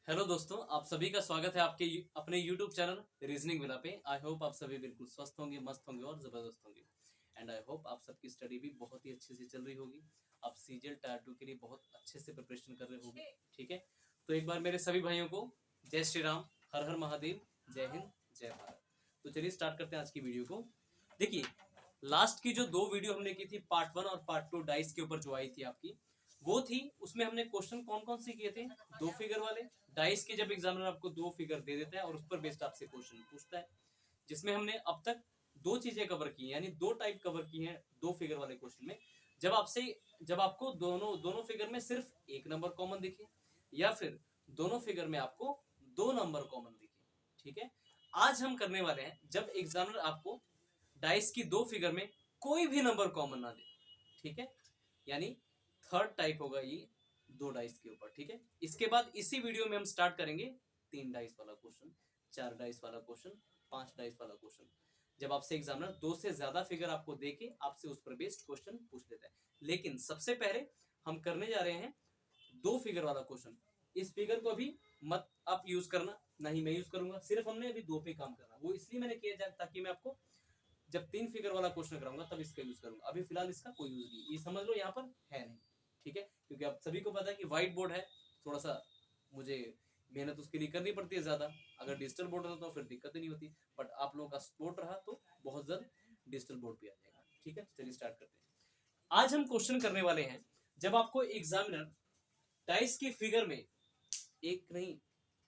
Hello दोस्तों, आप सभी का स्वागत है आपके अपने YouTube चैनल रीजनिंग विला पे। आई होप आप सभी बिल्कुल स्वस्थ होंगे, मस्त होंगे और ज़बरदस्त होंगे। एंड आई होप आप सबकी स्टडी भी बहुत ही अच्छे से चल रही होगी। आप सीजीएल टायर 2 के लिए बहुत अच्छे से प्रिपरेशन कर रहे होंगे। ठीक है, तो एक बार मेरे सभी भाइयों को जय श्री राम, हर हर महादेव, जय हिंद, जय भारत। तो चलिए स्टार्ट करते हैं आज की वीडियो को। देखिए, लास्ट की जो 2 वीडियो हमने की थी, पार्ट 1 और पार्ट 2 डाइस के ऊपर जो आई थी आपकी, वो थी, उसमें हमने क्वेश्चन कौन कौन से किए थे? 2 फिगर वाले। डाइस के जब एग्जामिनर आपको 2 फिगर दे देता है और उस पर बेस्ड आपसे क्वेश्चन पूछता है, जिसमें हमने अब तक 2 चीजें कवर की हैं, यानी 2 टाइप कवर की हैं 2 फिगर वाले क्वेश्चन में। जब आपको दोनों फिगर में सिर्फ 1 नंबर कॉमन दिखे, या फिर दोनों फिगर में आपको 2 नंबर कॉमन दिखे। ठीक है, आज हम करने वाले हैं जब एग्जामिनर आपको डाइस की 2 फिगर में कोई भी नंबर कॉमन ना दे। ठीक है, यानी थर्ड टाइप होगा ये 2 डाइस के ऊपर। ठीक है, इसके बाद इसी वीडियो में हम स्टार्ट करेंगे 3 डाइस वाला क्वेश्चन, 4 डाइस वाला क्वेश्चन, 5 डाइस वाला क्वेश्चन। जब आपसे एग्जामिनर 2 से ज्यादा फिगर आपको देके आपसे उस पर बेस्ड क्वेश्चन पूछ लेता है। लेकिन सबसे पहले हम करने जा रहे हैं 2 फिगर वाला क्वेश्चन। इस फिगर को अभी मत आप यूज करना, ना ही मैं यूज करूंगा, सिर्फ हमने अभी 2 पे काम करना। वो इसलिए मैंने किया ताकि मैं आपको जब 3 फिगर वाला क्वेश्चन कराऊंगा तब इसका यूज करूंगा। अभी फिलहाल इसका कोई यूज नहीं, ये समझ लो यहाँ पर है नहीं। ठीक है, क्योंकि आप सभी को पता है कि व्हाइट बोर्ड है, थोड़ा सा मुझे मेहनत उसके लिए करनी पड़ती है ज्यादा। अगर डिजिटल बोर्ड होता तो फिर दिक्कत ही नहीं होती, बट आप लोगों का सपोर्ट रहा तो बहुत जल्द डिजिटल बोर्ड भी आ जाएगा। ठीक है, चलिए स्टार्ट करते हैं। आज हम क्वेश्चन करने वाले हैं जब आपको एग्जामिनर डाइस की फिगर में 1 नहीं,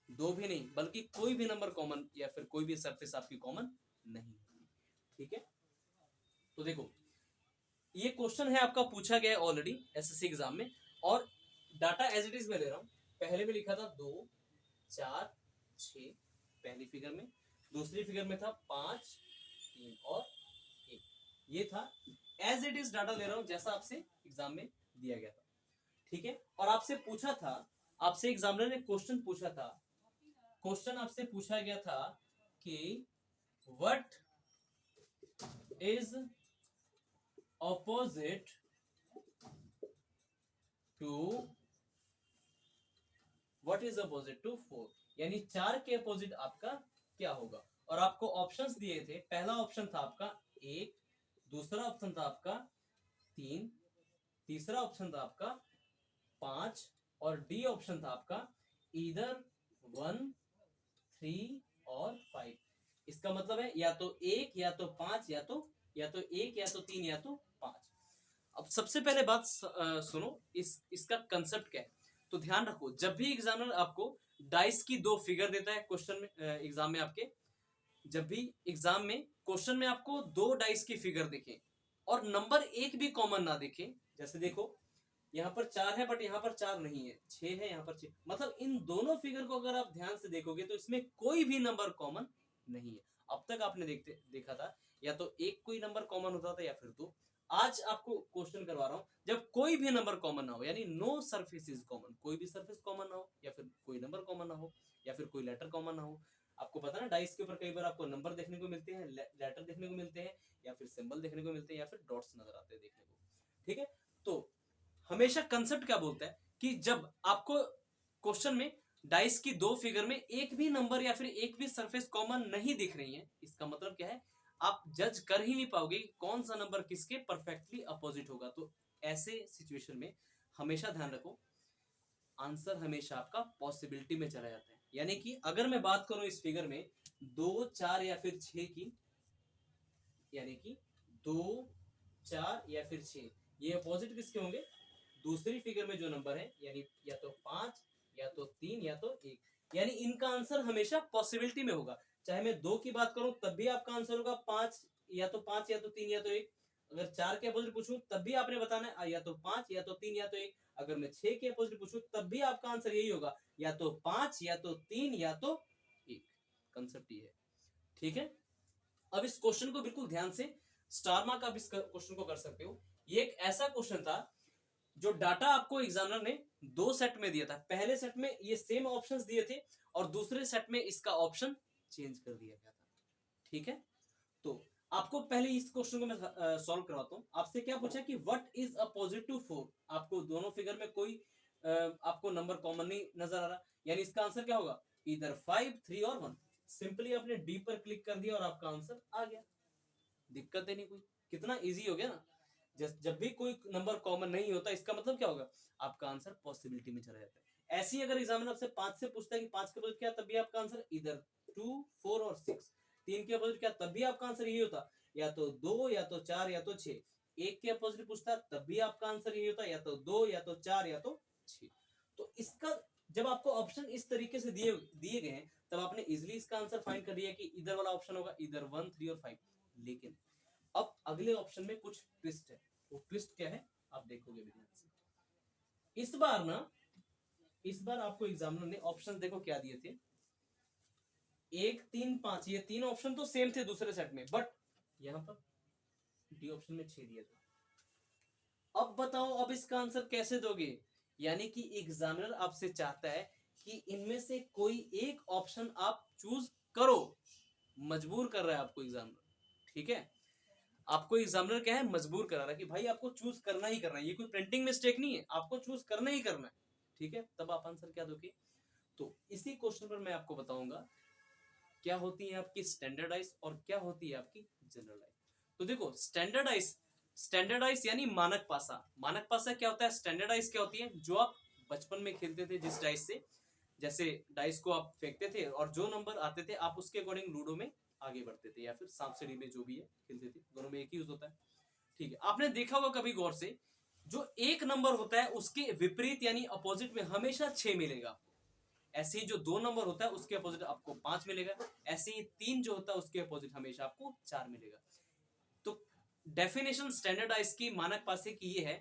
2 भी नहीं, बल्कि कोई भी नंबर कॉमन या फिर कोई भी सरफेस आपकी कॉमन नहीं। ठीक है, तो देखो, ये क्वेश्चन है आपका, पूछा गया है ऑलरेडी एसएससी एग्जाम में, और डाटा एज इट इज में ले रहा हूं। पहले में लिखा था 2, 4, 6 पहली फिगर में, दूसरी फिगर में था 5, 3 और 1। ये था एज इट इज डाटा ले रहा हूं जैसा आपसे एग्जाम में दिया गया था। ठीक है, और आपसे पूछा था, आपसे एग्जामिनर ने क्वेश्चन पूछा था, क्वेश्चन आपसे पूछा गया था कि what is opposite to what is opposite to 4, यानी 4 के अपोजिट आपका क्या होगा। और आपको ऑप्शंस दिए थे, पहला ऑप्शन था आपका 1, दूसरा ऑप्शन था आपका 3, तीसरा ऑप्शन था आपका 5 और डी ऑप्शन था आपका इधर 1, 3 और 5। इसका मतलब है या तो 1 या तो 5 या तो 1 या तो 3 या तो 5। अब सबसे पहले बात सुनो, इसका कंसेप्ट क्या है। तो ध्यान रखो, जब भी एग्जामिनर आपको डाइस की 2 फिगर देता है क्वेश्चन में, एग्जाम में आपके, जब भी एग्जाम में क्वेश्चन में आपको 2 डाइस की फिगर दिखे और नंबर 1 भी कॉमन ना दिखे, जैसे देखो यहाँ पर 4 है बट यहाँ पर 4 नहीं है, 6 है यहाँ पर 6, मतलब इन दोनों फिगर को अगर आप ध्यान से देखोगे तो इसमें कोई भी नंबर कॉमन नहीं है। अब तक आपने देखा था या तो एक कोई नंबर कॉमन होता था या फिर 2। आज आपको क्वेश्चन करवा रहा हूं जब कोई भी नंबर कॉमन ना हो, यानी नो सरफेस इज कॉमन, कोई भी सरफेस कॉमन ना हो, या फिर कोई नंबर कॉमन ना हो, या फिर कोई लेटर कॉमन ना हो। आपको पता ना, डाइस के ऊपर कई बार आपको नंबर देखने को मिलते हैं, लेटर देखने को मिलते हैं, या फिर सिंबल देखने को मिलते हैं, या फिर डॉट्स नजर आते हैं देखने को। ठीक है, तो हमेशा कंसेप्ट क्या बोलता है कि जब आपको क्वेश्चन में डाइस की 2 फिगर में एक भी नंबर या फिर एक भी सरफेस कॉमन नहीं दिख रही है, इसका मतलब क्या है, आप जज कर ही नहीं पाओगे कि कौन सा नंबर किसके परफेक्टली अपोजिट होगा। तो ऐसे सिचुएशन में हमेशा ध्यान रखो, आंसर हमेशा आपका पॉसिबिलिटी में चला जाता है। यानी कि अगर मैं बात करूं इस फिगर में 2, 4 या फिर 6 की, यानी कि 2, 4 या फिर 6, ये अपोजिट किसके होंगे? दूसरी फिगर में जो नंबर है, यानी या तो 5 या तो 3 या तो 1, यानी इनका आंसर हमेशा पॉसिबिलिटी में होगा। चाहे मैं 2 की बात करूं तब भी आपका आंसर होगा 5 या तो 5 या तो 3 या तो 1। अगर 4 के अपोजिट पूछूं तब भी आपने बताना है या तो 5 या तो 3 या तो 1। अगर मैं 6 के अपोजिट पूछूं तब भी आपका आंसर यही होगा, या तो 5 या तो 3 या तो 1। कंसेप्ट ये है। ठीक है, अब इस क्वेश्चन को बिल्कुल ध्यान से स्टार मार्क आप इस क्वेश्चन को कर सकते हो। ये एक ऐसा क्वेश्चन था जो डाटा आपको एग्जामिनर ने 2 सेट में दिया था। पहले सेट में ये सेम ऑप्शंस दिए थे और दूसरे सेट में इसका ऑप्शन चेंज कर दिया गया था। ठीक है, तो आपको पहले इस क्वेश्चन को मैं सॉल्व करवाता हूँ। आपसे क्या पूछा कि व्हाट इज अ पॉजिटिव 4। आपको दोनों फिगर में कोई आपको नंबर कॉमन नहीं नजर आ रहा, यानी इसका आंसर क्या होगा, इधर 5, 3 और 1। सिंपली आपने डी पर क्लिक कर दिया और आपका आंसर आ गया। दिक्कत है नहीं कोई, कितना इजी हो गया ना। जब भी कोई नंबर कॉमन नहीं होता, इसका मतलब क्या होगा, आपका आंसर पॉसिबिलिटी में चला जाता है। ऐसे ही अगर एग्जामिनर आपसे 5 से पूछता है कि 5 के अपोजिट क्या, तब भी आपका आंसर इधर 2, 4 और 6। 3 के अपोजिट क्या, तब भी आपका आंसर यही होता, या तो 2 या तो 4 या तो 6। 1 के अपोजिट पूछता तब भी आपका आंसर यही होता, या तो 2 या तो 4 या तो 6। तो इसका जब आपको ऑप्शन इस तरीके से दिए दिए गए हैं, तब आपने इजिली इसका आंसर फाइंड कर लिया कि इधर वाला ऑप्शन होगा, इधर 1, 3 और 5। लेकिन अब अगले ऑप्शन में कुछ ट्विस्ट है। वो ट्विस्ट क्या है आप देखोगे ध्यान से। इस बार आपको एग्जामिनर ने ऑप्शन देखो क्या दिए थे, 1, 3, 5। ये तीन ऑप्शन तो सेम थे दूसरे सेट में, बट यहां पर डी ऑप्शन में 6 दिए थे। अब बताओ अब इसका आंसर कैसे दोगे, यानी कि एग्जामिनर आपसे चाहता है कि इनमें से कोई एक ऑप्शन आप चूज करो, मजबूर कर रहा है आपको एग्जामिनर। ठीक है, आपको एग्जामिनर क्या है, मजबूर करा रहा है कि भाई आपको चूज करना ही करना है, ये कोई प्रिंटिंग मिस्टेक नहीं है, आपको चूज करना ही करना है। ठीक है, तब आप आंसर क्या दोगे। तो इसी क्वेश्चन पर मैं आपको बताऊंगा क्या होती है आपकी स्टैंडर्डाइज और क्या होती है आपकी जनरलाइज। तो देखो स्टैंडर्डाइज यानी मानक पासा। मानक पासा क्या होता है, स्टैंडर्डाइज क्या होती है, जो आप बचपन में खेलते थे जिस डाइस से, जैसे डाइस को आप फेंकते थे और जो नंबर आते थे आप उसके अकॉर्डिंग लूडो में आगे बढ़ते थे, या फिर सांप सीढ़ी में जो भी है खेलते थे, दोनों में एक ही यूज होता है। ठीक है, आपने देखा होगा कभी गौर से, जो एक नंबर होता है उसके विपरीत यानी अपोजिट में हमेशा 6 मिलेगा। ऐसे ही जो 2 नंबर होता है उसके अपोजिट आपको 5 मिलेगा। ऐसे ही 3 जो होता है उसके अपोजिट हमेशा आपको 4 मिलेगा। तो डेफिनेशन स्टैंडर्डाइज की मानक पासे की ये है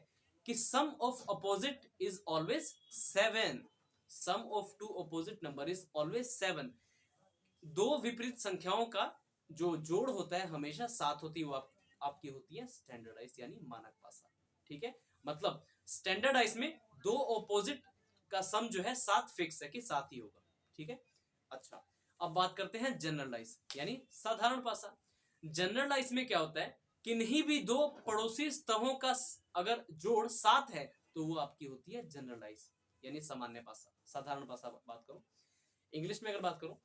कि sum of opposite is always 7। Sum of two opposite number is always 7। दो विपरीत संख्याओं का जो जोड़ होता है हमेशा 7 होती है, वो आपकी होती है स्टैंडर्डाइज यानी मानक पासा। ठीक है, मतलब स्टैंडर्डाइज में दो ऑपोजिट का सम जो है 7 फिक्स है कि 7 ही होगा। ठीक है, अच्छा अब बात करते हैं जनरलाइज यानी साधारण पासा। जनरलाइज में क्या होता है, किन्हीं भी दो पड़ोसी स्तंभों का अगर जोड़ 7 है तो वो आपकी होती है जनरलाइज यानी सामान्य पासा, साधारण पासा बात करो। इंग्लिश में अगर बात करो,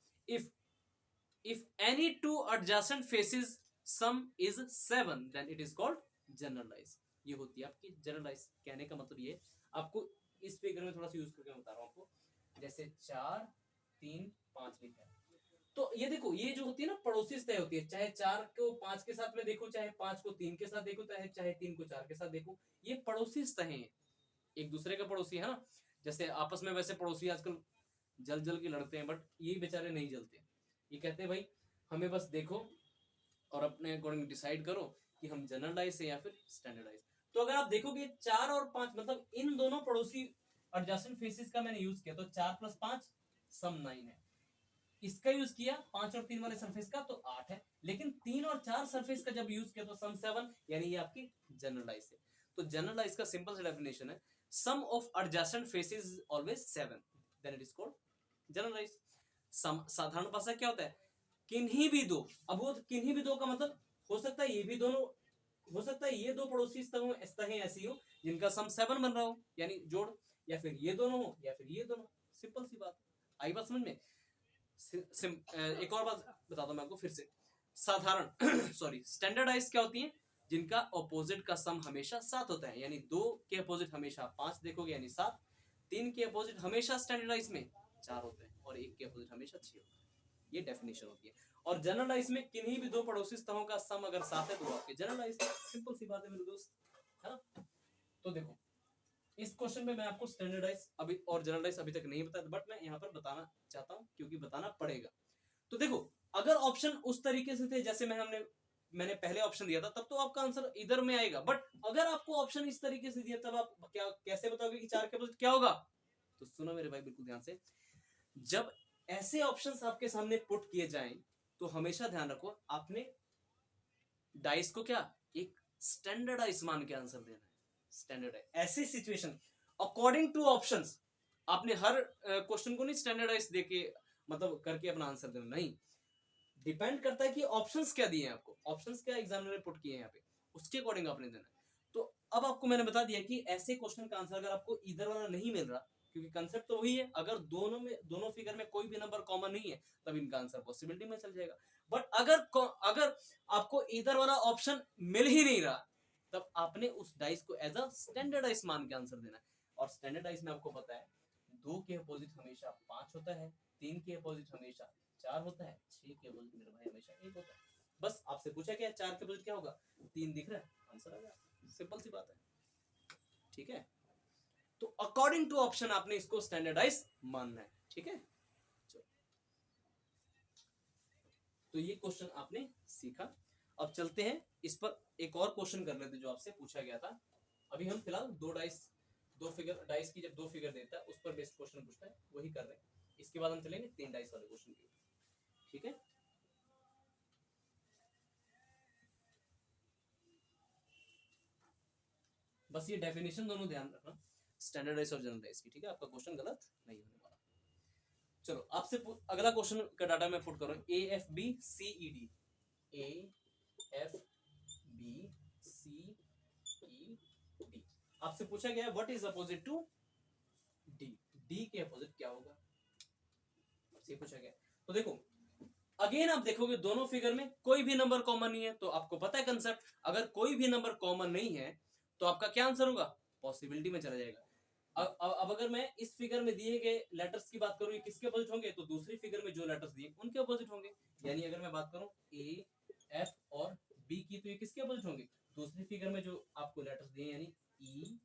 if any two adjacent faces sum is 7 then it is called generalize। ये होती है आपकी जनरलाइज। कहने का मतलब ये, आपको इस फिगर में थोड़ा सा यूज करके बता रहा हूं आपको, जैसे 4, 3, 5 लिखा है, तो ये देखो ये जो होती है ना पड़ोसी तय होती है, चाहे 4 को 5 के साथ में देखो, चाहे 5 को 3 के साथ देखो, चाहे 3 को 4 के साथ देखो, ये पड़ोसी तय हैं, एक दूसरे का पड़ोसी है ना। जैसे आपस में वैसे पड़ोसी आजकल जल जल के लड़ते हैं, बट ये बेचारे नहीं जलते, ये कहते हैं भाई हमें बस देखो और अपने अकॉर्डिंग डिसाइड करो कि हम जनरलाइज है या फिर स्टैंडर्डाइज। तो अगर आप देखोगे 4 और 5 मतलब इन दोनों पड़ोसी एडजेसेंट फेसेस का मैंने यूज किया, तो 4 + 5 सम 9 है। इसका यूज किया 5 और 3 वाले सरफेस का तो 8 है, लेकिन 3 और 4 सरफेस का जब यूज किया तो सम 7, यानी ये आपकी जनरलाइज है। तो जनरलाइज का सिंपल सा डेफिनेशन है, sum of adjacent faces is always 7 then it is called generalise. साधारण भाषा क्या होता है, किन्हीं भी दो, अब वो किन्हीं भी दो का मतलब हो सकता है ये भी दोनों, हो सकता है ये दो पड़ोसी स्तहें ऐसी हो जिनका सम 7 बन रहा हो यानी जोड़, या फिर ये दोनों हो या फिर ये दोनों। सिंपल सी बात, आई बात समझ में। एक और बात बताता हूं मैं आपको फिर से, साधारण सॉरी स्टैंडर्डाइज क्या होती है, जिनका ऑपोजिट का सम हमेशा 7 होता है, यानी 2 के अपोजिट हमेशा 5 देखोगे यानी 7, 3 के अपोजिट हमेशा स्टैंडर्डाइज में 4 होते हैं और 1 के अपोजिट हमेशा 6 होता है। ये डेफिनेशन होती है। और जनरलाइज में किन्हीं भी दो पड़ोसी स्तंभों का सम अगर 7 है तो वो आपके जनरलाइज है। सिंपल सी बात है मेरे दोस्त, है ना। तो देखो इस क्वेश्चन में मैं आपको स्टैंडर्डाइज अभी और जनरलाइज अभी तक नहीं बताया, बट मैं यहाँ पर बताना चाहता हूँ क्योंकि बताना पड़ेगा। तो देखो अगर ऑप्शन उस तरीके से थे जैसे मैंने पहले ऑप्शन दिया था, तब तो आपका आंसर इधर में आएगा, बट अगर आपको ऑप्शन इस तरीके से दिया तब आप क्या कैसे बताओगे कि 4 के अपोजिट क्या होगा। तो सुनो मेरे भाई बिल्कुल ध्यान से, जब ऐसे ऑप्शंस आपके सामने पुट किए जाएं तो हमेशा ध्यान रखो आपने डाइस को क्या एक स्टैंडर्डाइज मान के आंसर देना है। स्टैंडर्डाइज ऐसी सिचुएशन अकॉर्डिंग टू ऑप्शंस, आपने हर क्वेश्चन को नहीं स्टैंडर्डाइज देके मतलब करके अपना आंसर देना, नहीं। डिपेंड करता है कि ऑप्शंस क्या दिए हैं आपको, ऑप्शंस क्या एग्जामिनर ने पुट किए हैं यहाँ पे, उसके अकॉर्डिंग आपने देना है। तो अब आपको मैंने बता दिया कि ऐसे क्वेश्चन का आंसर अगर आपको इधर वाला नहीं मिल रहा, क्योंकि कंसेप्ट तो वही है, अगर दोनों फिगर में कोई भी नंबर कॉमन नहीं है तब इनका आंसर पॉसिबिलिटी में चल जाएगा। बट अगर आपको इधर वाला ऑप्शन मिल ही नहीं रहा, तब आपने उस डाइस को एज अ स्टैंडर्डाइज मान के आंसर देना है। और स्टैंडर्डाइज में आपको पता है 2 के अपोजिट हमेशा 5 होता है, 3 के अपोजिट हमेशा 4 होता है, 6 के अपोजिट मेरे भाई हमेशा 1 होता है। बस आपसे पूछा क्या 4 के अपोजिट क्या होगा, 3 दिख रहा है, आंसर आ गया, सिंपल सी बात है। ठीक है, तो अकॉर्डिंग टू ऑप्शन आपने इसको स्टैंडर्डाइज मानना है। ठीक है, तो ये क्वेश्चन आपने सीखा। अब चलते हैं इस पर एक और क्वेश्चन कर लेते जो आपसे पूछा गया था। अभी हम फिलहाल दो फिगर डाइस की जब 2 फिगर देता है उस पर बेस्ड क्वेश्चन पूछता है, वही कर रहे हैं। इसके बाद हम चलेंगे 3 डाइस वाले क्वेश्चन की। ठीक है, बस ये डेफिनेशन दोनों ध्यान रखना, स्टैंडर्डाइज और जनरलाइज की। ठीक है, आपका क्वेश्चन गलत नहीं होने वाला। चलो आपसे अगला क्वेश्चन का डाटा मैं पुट करूं, A F B C E D, A F B C E D. आपसे पूछा गया what is opposite to D, D के अपोजिट क्या होगा, आपसे पूछा गया। तो देखो अगेन आप देखोगे दोनों फिगर में कोई भी नंबर कॉमन नहीं है, तो आपको पता है कंसेप्ट, अगर कोई भी नंबर कॉमन नहीं है तो आपका क्या आंसर होगा, पॉसिबिलिटी में चला जाएगा। अब अगर मैं इस फिगर में दिए गए लेटर्स की बात करूं, ये किसके अपोजिट होंगे, तो दूसरी फिगर में जो लेटर्स दिए उनके अपोजिट होंगे। यानी अगर मैं बात करूं ए एफ और बी की, तो ये किसके अपोजिट होंगे, दूसरी फिगर में जो आपको लेटर्स दिए यानी ई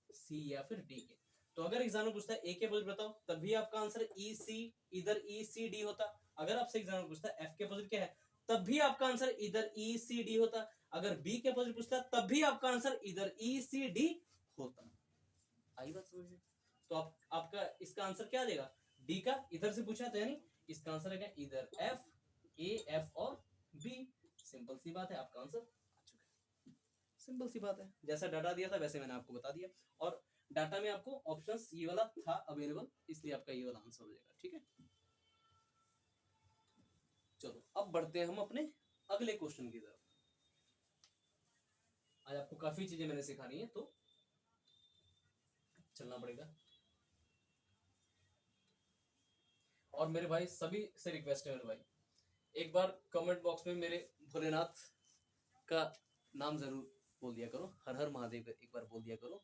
सी या फिर डी के। तो अगर एग्जाम पूछता है ए के अपोजिट बताओ, तब भी आपका आंसर ई सी, इधर ई सी डी होता। अगर आपसे एग्जाम पूछता है एफ के अपोजिट क्या है, तब भी आपका आंसर इधर ई सी डी होता। अगर बी के अपोजिट पूछता है तब भी आपका आंसर इधर ई सी डी होता। आई बात समझ में? तो आपका इसका आंसर क्या आ जाएगा, डी का, इधर से पूछा था यानी इसका आंसर है इधर एफ, ए एफ और बी। सिंपल सी बात है, आपका आंसर आ चुका है। सिंपल सी बात है, जैसा डाटा दिया था वैसे मैंने आपको बता दिया, और डाटा में आपको ऑप्शंस ये वाला था अवेलेबल, इसलिए आपका ये वाला आंसर हो जाएगा। ठीक है, चलो अब बढ़ते हैं हम अपने अगले क्वेश्चन की तरफ। आज आपको काफी चीजें मैंने सिखानी है तो चलना पड़ेगा। और मेरे भाई सभी से रिक्वेस्ट है मेरे भाई, एक बार कमेंट बॉक्स में मेरे भोलेनाथ का नाम जरूर बोल दिया करो, हर हर महादेव एक बार बोल दिया करो,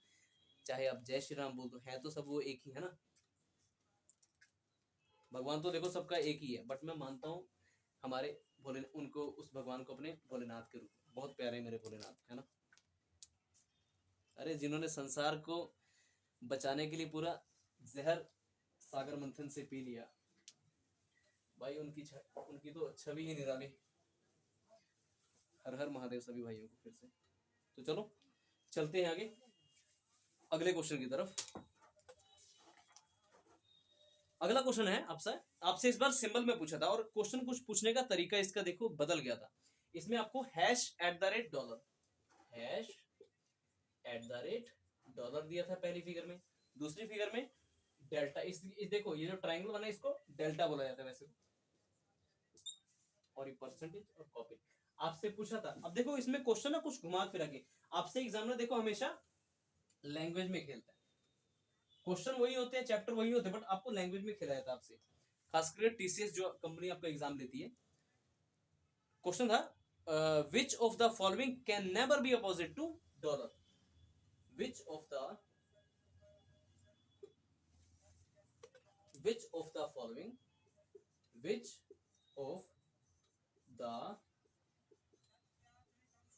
चाहे आप जय श्री राम बोल दो, है तो सब वो एक ही है ना। भगवान तो देखो सबका एक ही है, बट मैं मानता हूँ हमारे भोले उनको, उस भगवान को अपने भोलेनाथ के रूप में, बहुत प्यारे मेरे भोलेनाथ है ना। अरे जिन्होंने संसार को बचाने के लिए पूरा जहर सागर मंथन से पी लिया भाई, उनकी तो छवि ही निराली। हर हर महादेव सभी भाइयों को फिर से। तो चलो चलते हैं आगे अगले क्वेश्चन की तरफ। अगला क्वेश्चन है आपसे इस बार सिंबल में पूछा था, और क्वेश्चन कुछ पूछने का तरीका इसका देखो बदल गया था। इसमें आपको $, $, दिया था पहली फिगर में, दूसरी फिगर में डेल्टा। इस देखो ये जो ट्राइंगल बना है इसको डेल्टा बोला जाता है वैसे, और ये परसेंटेज और कॉपी आपसे पूछा था। अब देखो इसमें क्वेश्चन ना कुछ घुमा फिरा के, आपसे एग्जामिनर देखो हमेशा लैंग्वेज में खेलता है, क्वेश्चन वही होते हैं, चैप्टर वही होते हैं, बट आपको लैंग्वेज में खेला जाता है आपसे, खासकर टीसीएस जो कंपनी आपका एग्जाम लेती है। क्वेश्चन था which of the following can never be opposite to $, which of the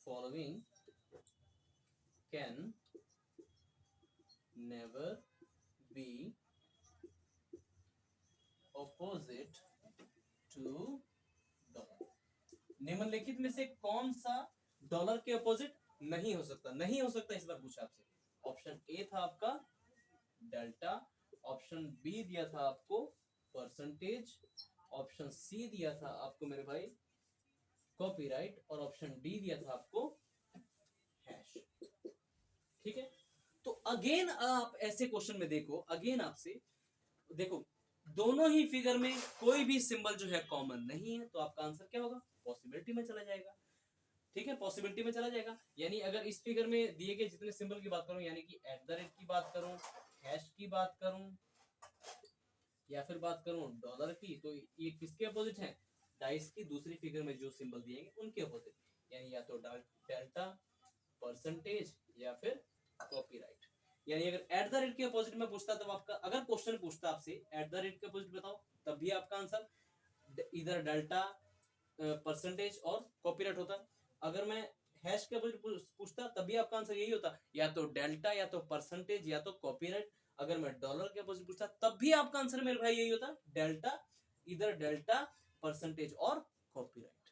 following can never be opposite to $। निम्नलिखित में से कौन सा डॉलर के अपोजिट नहीं हो सकता, नहीं हो सकता इस बार पूछा आपसे। ऑप्शन ए था आपका डेल्टा, ऑप्शन बी दिया था आपको परसेंटेज, ऑप्शन सी दिया था आपको मेरे भाई कॉपीराइट, और ऑप्शन डी दिया था आपको हैश। ठीक है, तो अगेन आप ऐसे क्वेश्चन में देखो, अगेन आपसे देखो दोनों ही फिगर में कोई भी सिंबल जो है कॉमन नहीं है, तो आपका आंसर क्या होगा, पॉसिबिलिटी में चला जाएगा। ठीक है, पॉसिबिलिटी में चला जाएगा। यानी अगर इस फिगर में दिए गए जितने सिंबल की बात करूं, यानी कि एट द रेट की बात करूं, हैश की बात करूं, या फिर बात करूं डॉलर की, तो ये किसके अपोजिट है, डाइस की दूसरी फिगर में जो सिंबल दिए उनके अपोजिट। यानी या तो डेल्टा, परसेंटेज, या फिर कॉपीराइट। यानी अगर एट द रेट के अपोजिट में पूछता, तब आपका, अगर क्वेश्चन पूछता आपसे एट द रेट के अपोजिट बताओ, तब भी आपका आंसर इधर डेल्टा, परसेंटेज और कॉपीराइट होता। अगर मैं हैश के अपोजिट पूछता, तब भी आपका आंसर यही होता, या तो डेल्टा, या तो परसेंटेज, या तो कॉपीराइट। अगर मैं डॉलर के अपोजिट पूछता, तब भी आपका आंसर मेरे भाई यही होता, डेल्टा, इधर डेल्टा, परसेंटेज और कॉपीराइट।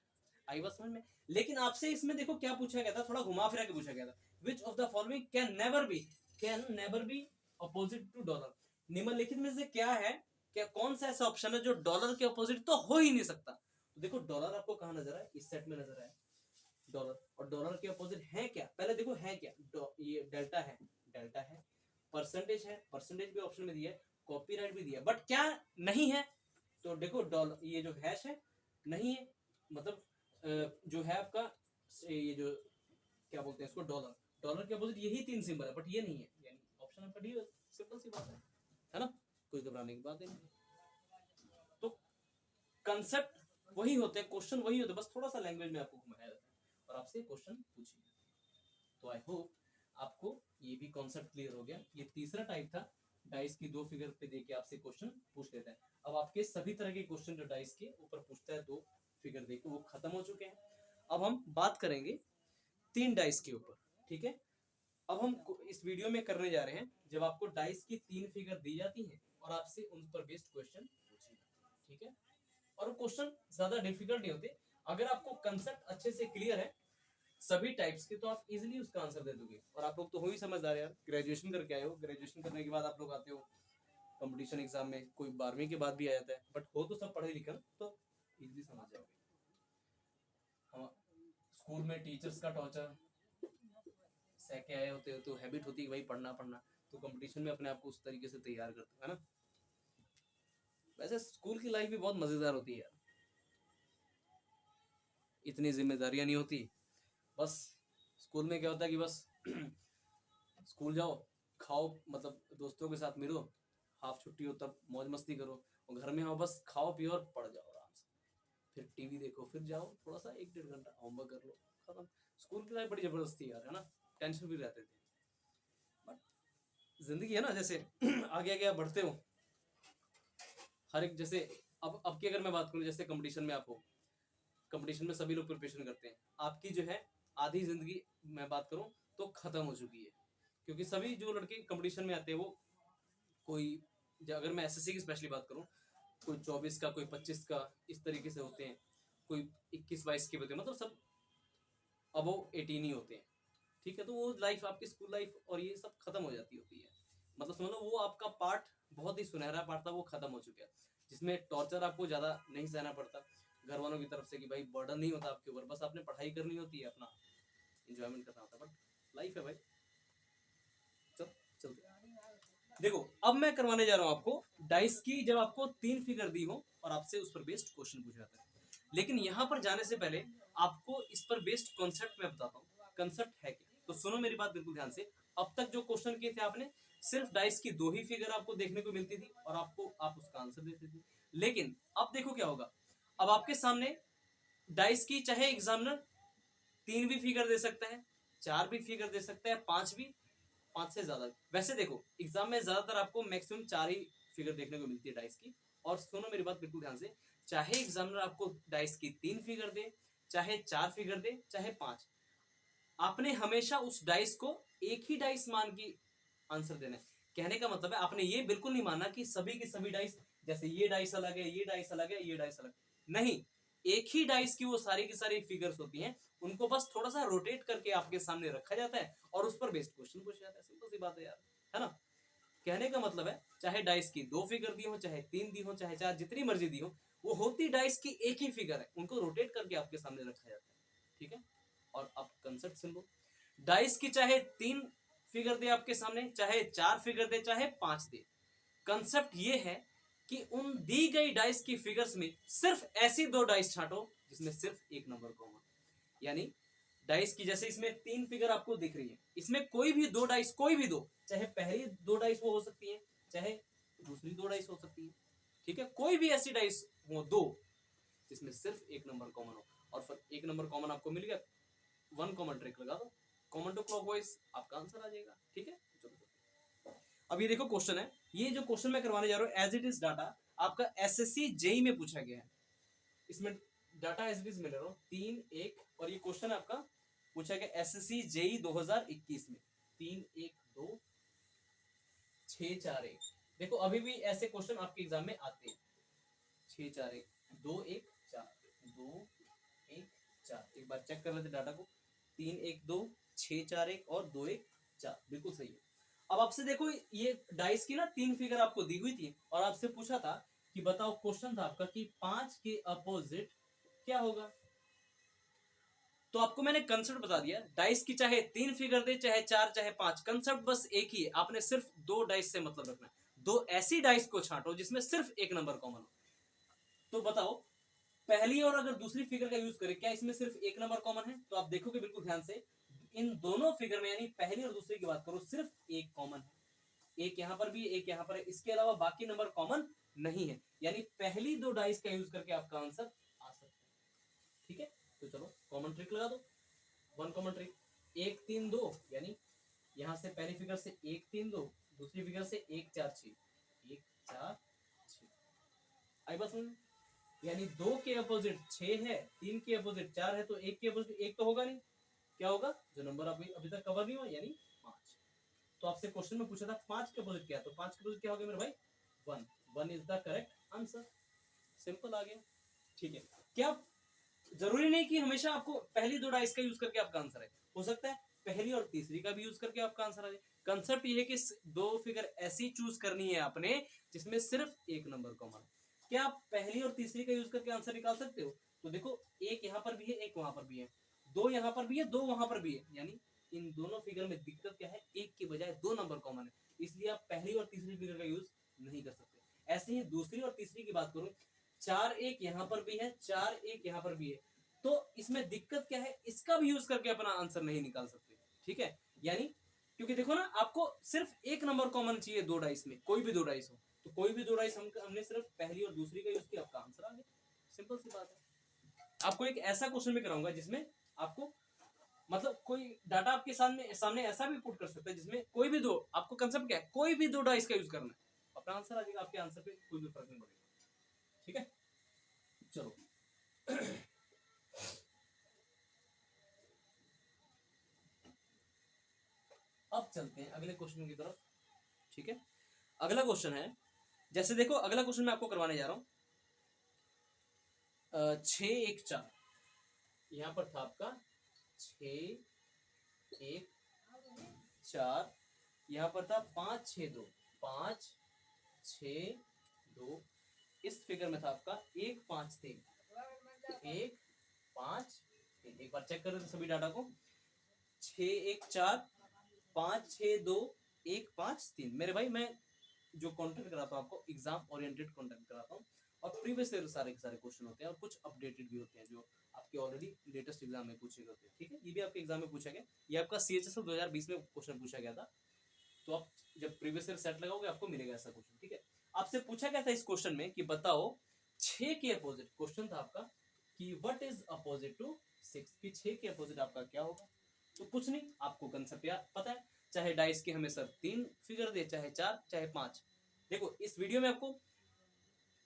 आई बात समझ में। लेकिन आपसे इसमें देखो क्या पूछा गया था, थोड़ा घुमा फिरा के पूछा गया था, which of the following can never be opposite to dollar. निम्नलिखित में से क्या है, क्या कौन सा ऐसा ऑप्शन है जो डॉलर के अपोजिट तो हो ही नहीं सकता। तो देखो डॉलर आपको कहां नजर आया, इस सेट में नजर आया डॉलर, और डॉलर के अपोजिट है क्या, पहले देखो है क्या, ये डेल्टा है, डेल्टा है, परसेंटेज है, परसेंटेज भी ऑप्शन में दिया है, कॉपीराइट भी दिया, बट क्या नहीं है, तो देखो डॉलर, ये जो हैश है नहीं है, मतलब जो है आपका, ये जो क्या बोलते हैं इसको, डॉलर, डॉलर के अपोजिट यही तीन सिंबल है, बट ये नहीं है, यानी ऑप्शन आपका डी, सिंपल सी बात है ना, कोई घबराने की बात नहीं। तो कंसेप्ट वही होते हैं, क्वेश्चन वही होते हैं, बस थोड़ा सा लैंग्वेज में आपको घुमाया जाता है और आपसे क्वेश्चन पूछिए। तो आई होप आपको ये भी कॉन्सेप्ट क्लियर हो गया। ये तीसरा टाइप था, डाइस की दो फिगर पे देके आपसे क्वेश्चन पूछ लेता है। अब आपके सभी तरह के क्वेश्चन जो डाइस के ऊपर पूछता है दो फिगर देके, वो खत्म हो चुके हैं। अब हम बात करेंगे तीन डाइस के ऊपर। ठीक है, अब हम इस वीडियो में करने जा रहे हैं, जब आपको डाइस की तीन फिगर दी जाती हैं और आपसे उन पर बेस्ड क्वेश्चन पूछेगा। ठीक है, और क्वेश्चन ज्यादा डिफिकल्ट नहीं होते, अगर आपको कंसेप्ट अच्छे से क्लियर है सभी टाइप्स के, तो आप इजीली उसका आंसर दे दोगे। और आप लोग तो हो ही समझदार यार, ग्रेजुएशन करके आए हो, ग्रेजुएशन करने के बाद आप लोग आते हो कंपटीशन एग्जाम में, कोई 12वीं के बाद भी आ जाता है, बट हो तो सब पढ़े लिखे, तो इजीली समझ जाओगे। हम स्कूल में टीचर्स का टॉर्चर सह के आए होते हो, तो हैबिट होती है भाई पढ़ना पढ़ना, तो कंपटीशन में अपने आप को उस तरीके से तैयार करते हो, है ना। वैसे स्कूल की लाइफ भी बहुत मजेदार होती है यार, इतनी जिम्मेदारियां नहीं होती। बस स्कूल में क्या होता है कि बस स्कूल जाओ, खाओ, मतलब दोस्तों के साथ मिलो, हाफ छुट्टी हो तब मौज मस्ती करो, और घर में आओ बस खाओ पियो और पढ़ जाओ आराम से, फिर टीवी देखो, फिर जाओ थोड़ा सा 1-1.5 घंटा होमवर्क कर लो, खत्म। स्कूल की लाइफ बड़ी जबरदस्ती यार, है ना, टेंशन भी रहते थे, बट जिंदगी है ना, जैसे आगे आगे आप बढ़ते हो, हर एक, जैसे अब की अगर मैं बात करूँ, जैसे कंपटीशन में आप हो, कंपटीशन में सभी लोग प्रिपरेशन करते हैं, आपकी जो है आधी जिंदगी मैं बात करूं तो खत्म हो चुकी है, क्योंकि सभी जो लड़के कंपटीशन में आते हैं वो कोई, अगर मैं एसएससी की स्पेशली बात करूं, कोई 24 का, कोई 25 का, इस तरीके से होते हैं, कोई 21-22 के होते हैं, मतलब सब अबव 18 ही होते हैं। ठीक है, तो वो लाइफ आपकी स्कूल लाइफ और ये सब खत्म हो जाती होती है, मतलब समझ लो वो आपका पार्ट, बहुत ही सुनहरा पार्ट था, वो खत्म हो चुका है, जिसमें टॉर्चर आपको ज्यादा नहीं सहना पड़ता घर वालों की तरफ से, कि भाई बर्डन नहीं होता आपके ऊपर, बस आपने पढ़ाई करनी होती है, अपना एंजॉयमेंट करना होता है, बट लाइफ है भाई। चलते देखो, अब मैं करवाने जा रहा हूं आपको डाइस की, जब आपको तीन फिगर दी हो और आपसे उस पर बेस्ड क्वेश्चन पूछा जाता है। लेकिन यहां पर जाने से पहले आपको इस पर बेस्ड कॉन्सेप्ट मैं बताता हूँ, कंसेप्ट है क्या, तो सुनो मेरी बात बिल्कुल ध्यान से। अब तक जो क्वेश्चन किए थे आपने, सिर्फ डाइस की दो ही फिगर आपको देखने को मिलती थी और आप उसका आंसर देते थे। लेकिन अब देखो क्या होगा, अब आपके सामने डाइस की चाहे एग्जामिनर तीन भी फिगर दे सकता है, चार भी फिगर दे सकता है, पांच भी, पांच से ज्यादा। वैसे देखो एग्जाम में ज्यादातर आपको मैक्सिमम चार ही फिगर देखने को मिलती है डाइस की। और सुनो मेरी बात बिल्कुल ध्यान से, चाहे एग्जामिनर आपको डाइस की तीन फिगर दे, चाहे चार फिगर दे, चाहे पांच, आपने हमेशा उस डाइस को एक ही डाइस मान की आंसर देना है। कहने का मतलब है आपने ये बिल्कुल नहीं मानना कि सभी की सभी डाइस, जैसे ये डाइस अलग है, ये डाइस अलग है, ये डाइस अलग, नहीं, एक ही डाइस की वो सारी की सारी फिगर्स होती हैं, उनको बस थोड़ा सा रोटेट करके आपके सामने रखा जाता है और उस पर बेस्ड क्वेश्चन पूछा जाता है, सिंपल सी बात है यार, है ना। कहने का मतलब है चाहे डाइस की दो फिगर दी हो, चाहे तीन दी हो, चाहे चार, जितनी मर्जी दी हो, वो होती डाइस की एक ही फिगर है, उनको रोटेट करके आपके सामने रखा जाता है। ठीक है, और अब कंसेप्ट सुन लो, डाइस की चाहे तीन फिगर दे आपके सामने, चाहे चार फिगर दे, चाहे पांच दे, कंसेप्ट ये है कि उन दी गई डाइस की फिगर्स में सिर्फ ऐसी दो डाइस छांटो जिसमें सिर्फ एक नंबर कॉमन। यानी डाइस की जैसे इसमें 3 फिगर आपको दिख रही है, इसमें कोई भी दो डाइस, कोई भी दो, चाहे पहली दो डाइस वो हो सकती है, चाहे दूसरी दो डाइस हो सकती है, ठीक है, कोई भी ऐसी डाइस हो दो जिसमें सिर्फ एक नंबर कॉमन हो, और फिर एक नंबर कॉमन आपको मिल गया, वन कॉमन ट्रिक लगा दो, कॉमन टू क्लॉकवाइज, आपका आंसर आ जाएगा। ठीक है, चलो अब ये देखो क्वेश्चन है, ये जो क्वेश्चन मैं करवाने जा रहा हूँ एज इट इज डाटा आपका एसएससी जेई में पूछा गया है, इसमें डाटा एज इट इज मिल रहा हूँ 3 1, और ये क्वेश्चन आपका पूछा गया एसएससी जेई 2021 में 3 1 2 6 4 1। देखो अभी भी ऐसे क्वेश्चन आपके एग्जाम में आते हैं, 6 4 1 2 1 4 2 1 4, एक बार चेक कर लेते डाटा को, 3 1 2 6 4 1 और 2 1 4, बिल्कुल सही है। अब आपसे देखो ये डाइस की ना 3 फिगर आपको दी हुई थी और आपसे पूछा था कि बताओ, क्वेश्चन था आपका कि 5 के अपोजिट क्या होगा। तो आपको मैंने कंसेप्ट बता दिया, डाइस की चाहे 3 फिगर दे, चाहे 4 चाहे 5, कंसेप्ट बस एक ही है, आपने सिर्फ 2 डाइस से मतलब रखना है, 2 ऐसी डाइस को छांटो जिसमें सिर्फ एक नंबर कॉमन हो। तो बताओ पहली और अगर दूसरी फिगर का यूज करें, क्या इसमें सिर्फ एक नंबर कॉमन है? तो आप देखोगे बिल्कुल ध्यान से, इन दोनों फिगर में यानी पहली और दूसरी की बात करो सिर्फ एक कॉमन है, एक यहां पर भी एक यहां पर है, इसके अलावा बाकी नंबर कॉमन नहीं है, यानी पहली दो डाइस का यूज करके आपका आंसर आ सकता है। ठीक है, तो चलो कॉमन ट्रिक लगा दो, वन कॉमन ट्रिक, 1 3 2, यानी यहां से पहली फिगर से 1 3 2, दूसरी फिगर से 1 4 6, 1 4 6, आई बात समझ? यानी 2 के अपोजिट 6 है, 3 के अपोजिट 4 है, तो 1 के अपोजिट 1 तो होगा नहीं, क्या होगा जो नंबर अभी तक कवर नहीं हुआ, यानी 5। तो आपसे क्वेश्चन में पूछा था 5 के अपोजिट क्या, तो 5 के अपोजिट क्या होगा मेरे भाई, 1, 1 is the correct answer, simple आ गया। ठीक है, क्या जरूरी नहीं कि हमेशा आपको पहली दो डाइस का यूज करके आपका आंसर है, हो सकता है पहली और तीसरी का भी यूज करके आपका आंसर आ जाए। कंसेप्ट ये है कि दो फिगर ऐसी चूज करनी है आपने जिसमें सिर्फ एक नंबर कॉमन है। क्या आप पहली और तीसरी का यूज करके आंसर निकाल सकते हो? तो देखो एक यहाँ पर भी है, एक वहां पर भी है, दो यहाँ पर भी है, दो वहां पर भी है, यानी इन दोनों फिगर में दिक्कत क्या है, एक के बजाय दो नंबर कॉमन है, इसलिए आप पहली और तीसरी फिगर का यूज नहीं कर सकते। ऐसे ही दूसरी और तीसरी की बात करूं, 4 1 यहाँ पर भी है, 4 1 यहाँ पर भी है, तो इसमें दिक्कत क्या है, इसका भी यूज करके अपना आंसर नहीं निकाल सकते। ठीक है, यानी क्योंकि देखो ना आपको सिर्फ एक नंबर कॉमन चाहिए दो डाइस में, कोई भी दो डाइस हो, तो कोई भी दो डाइस हमने सिर्फ पहली और दूसरी का यूज किया, आपका आंसर आ गया, सिंपल सी बात है। आपको एक ऐसा क्वेश्चन भी कराऊंगा जिसमें आपको मतलब कोई डाटा आपके सामने ऐसा भी पुट कर सकता है जिसमें कोई भी दो, आपको कंसेप्ट क्या है, कोई भी दो डाइस का यूज करना है, अपना आंसर आ जाएगा, आपके आंसर पे कोई भी फर्क नहीं पड़ेगा। ठीक है, चलो अब चलते हैं अगले क्वेश्चन की तरफ। ठीक है, अगला क्वेश्चन है, जैसे देखो अगला क्वेश्चन मैं आपको करवाने जा रहा हूं, 6 1 4, यहां पर था आपका 6 1 4, यहां पर था 5 6 2, 5 6 2, इस फिगर में था आपका 1 5 3, 1 5 3, एक बार चेक कर रहे थे सभी डाटा को, 6 1 4 5 6 2 1 5 3। मेरे भाई मैं जो कंटेंट कराता हूँ आपको एग्जाम ओरिएंटेड कंटेंट कराता हूँ, और प्रीवियस ईयर सारे के सारे क्वेश्चन होते हैं और कुछ अपडेटेड भी होते हैं जो आपके ऑलरेडी लेटेस्ट एग्जाम में पूछे गए होते हैं। ठीक है, ये भी आपके एग्जाम में पूछा गया, ये आपका CHSL 2020 में क्वेश्चन पूछा गया था, तो आप जब प्रीवियस ईयर सेट लगाओगे आपको मिलेगा ऐसा क्वेश्चन। ठीक है, आपसे पूछा गया था इस क्वेश्चन में कि बताओ 6 के अपोजिट, क्वेश्चन था आपका कि व्हाट इज अपोजिट टू 6, कि 6 के अपोजिट आपका क्या होगा। तो कुछ नहीं, आपको कंसेप्ट पता है, चाहे डाइस के हमें सर 3 फिगर दे, चाहे 4 चाहे 5। देखो इस वीडियो में आपको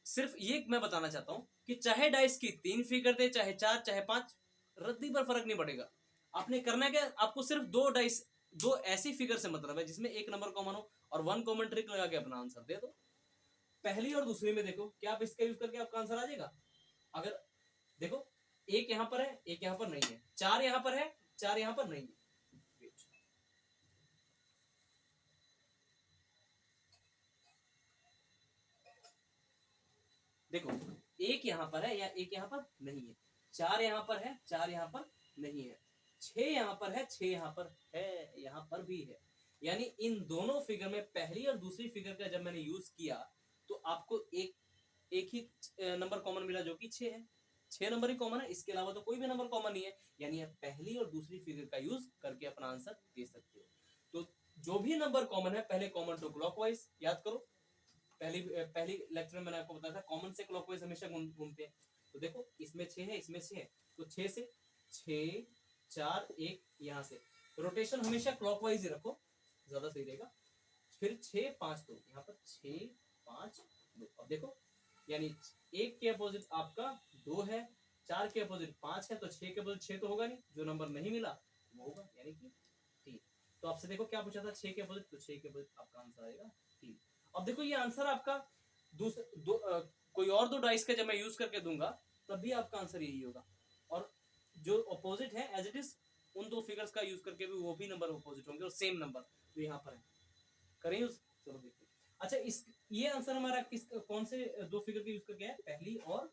सिर्फ ये मैं बताना चाहता हूं कि चाहे डाइस की 3 फिगर दे, चाहे 4 चाहे 5, रद्दी पर फर्क नहीं पड़ेगा। आपने करना क्या, आपको सिर्फ दो डाइस, दो ऐसी फिगर से मतलब है जिसमें एक नंबर कॉमन हो, और वन कॉमन ट्रिक लगा के अपना आंसर दे दो। पहली और दूसरी में देखो क्या आप इसका यूज करके आपका आंसर आ जाएगा। अगर देखो एक यहां पर है, एक यहां पर नहीं है, 4 यहां पर है, 4 यहां पर नहीं है, देखो एक यहां पर है या एक यहां पर नहीं है, 4 यहां पर है, 4 यहां पर नहीं है, 6 यहां पर है, 6 यहां पर है, यहां पर भी है, यानी इन दोनों फिगर में पहली और दूसरी फिगर का जब मैंने यूज किया तो आपको एक एक ही नंबर कॉमन मिला जो कि 6 है, 6 नंबर ही कॉमन है, इसके अलावा तो कोई भी नंबर कॉमन नहीं है, यानी आप पहली और दूसरी फिगर का यूज करके अपना आंसर दे सकते हो। तो जो भी नंबर कॉमन है पहले कॉमन टू क्लॉकवाइज याद करो, पहली लेक्चर में मैंने आपको बताया था कॉमन से क्लॉकवाइज हमेशा घूमते हैं। तो देखो इसमें 6 है, इसमें 6 है, तो 6 से 6 4 1 यहाँ से रोटेशन हमेशा क्लॉकवाइज ही रखो, ज्यादा सही रहेगा। फिर 6 5 2 यहाँ पर 6 5 2। अब देखो यानी 1 के अपोजिट आपका 2 है, 4 के अपोजिट 5 है, तो 6 के अपोजिट 6 तो होगा नहीं, जो नंबर नहीं मिला वो होगा यानी कि 3। तो आपसे देखो क्या पूछा था 6 के अपोजिट, तो 6 के अपोजिट आपका आंसर आएगा 3। अब देखो ये आंसर आपका कोई और दो डाइस का जब मैं यूज करके दूंगा तब भी आपका आंसर यही होगा, और जो अपोजिट है एज इट इज उन दो फिगर्स का यूज करके भी वो भी नंबर अपोजिट होंगे और सेम नंबर तो यहाँ पर है, करें यूज। चलो देखते हैं। अच्छा इस ये आंसर हमारा किस कौन से दो फिगर के यूज करके है, पहली और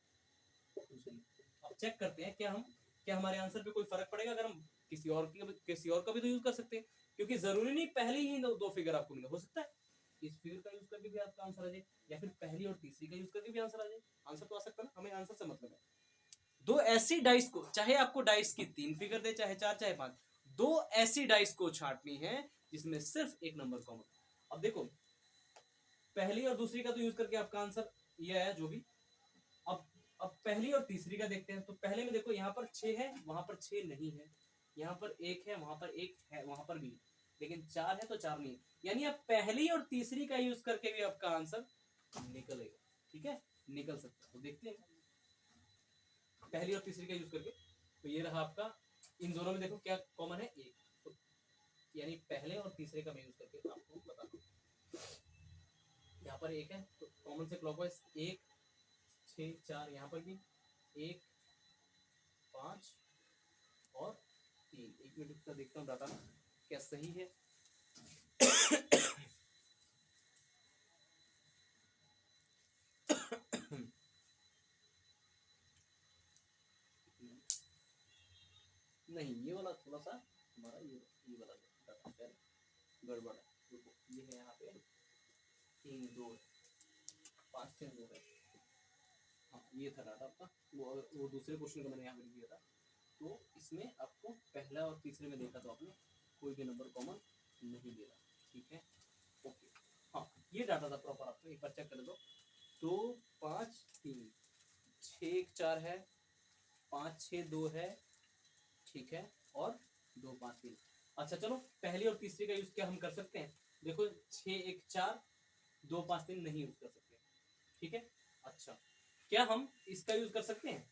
दूसरी। अब चेक करते हैं क्या हमारे आंसर पे कोई फर्क पड़ेगा अगर हम किसी और का भी तो यूज कर सकते हैं, क्योंकि जरूरी नहीं पहली ही दो फिगर आपको मिले, हो सकता है इस फिगर का यूज करके भी आपका आंसर आ जाए या फिर पहली और तीसरी का यूज करके भी आंसर आ जाए। आंसर तो आ सकता है ना, हमें आंसर से मतलब है। दो ऐसी डाइस को, चाहे आपको डाइस की 3 फिगर दे, चाहे 4 चाहे 5, दो ऐसी डाइस को छांटनी है जिसमें सिर्फ एक नंबर कॉमन। अब देखो पहली और दूसरी का तो यूज करके आपका आंसर ये आया जो भी। अब पहली और तीसरी का देखते हैं। तो पहले में देखो यहाँ पर 6 है, वहां पर 6 नहीं है, यहाँ पर 1 है, वहां पर 1 है, वहां पर भी, लेकिन 4 है तो 4 नहीं है, यानी आप पहली और तीसरी का यूज करके भी आपका आंसर निकलेगा। ठीक है, निकल सकता है। तो देखते हैं पहली और तीसरी का यूज करके। तो ये रहा आपका, इन दोनों में देखो क्या कॉमन है, 1, तो यानी पहले और तीसरे का मैं यूज करके आपको बता दूं। यहाँ पर 1 है तो कॉमन से क्लॉकवाइज 1 6 4, यहाँ पर भी 1 5 और 3। 1 मिनट का देखता हूँ डाटा क्या सही है। नहीं ये वाला थोड़ा सा हमारा ये वाला डाटा गड़बड़ है। देखो ये है यहाँ पे 3 2 5 6 2 है। हाँ ये था डाटा आपका, वो दूसरे क्वेश्चन का मैंने यहाँ पे दिया था। तो इसमें आपको पहला और तीसरे में देखा तो आपने कोई भी नंबर कॉमन नहीं दे रहा। ठीक है, ओके। हाँ ये डाटा था प्रॉपर, आपको एक बार चेक कर दो। 2 5 3 6 1 4 है, 5 6 2 है, ठीक है, और 2 5 3। अच्छा चलो पहली और तीसरी का यूज क्या हम कर सकते हैं, देखो 6 1 4 2 5 3 नहीं यूज कर सकते। ठीक है, अच्छा क्या हम इसका यूज कर सकते हैं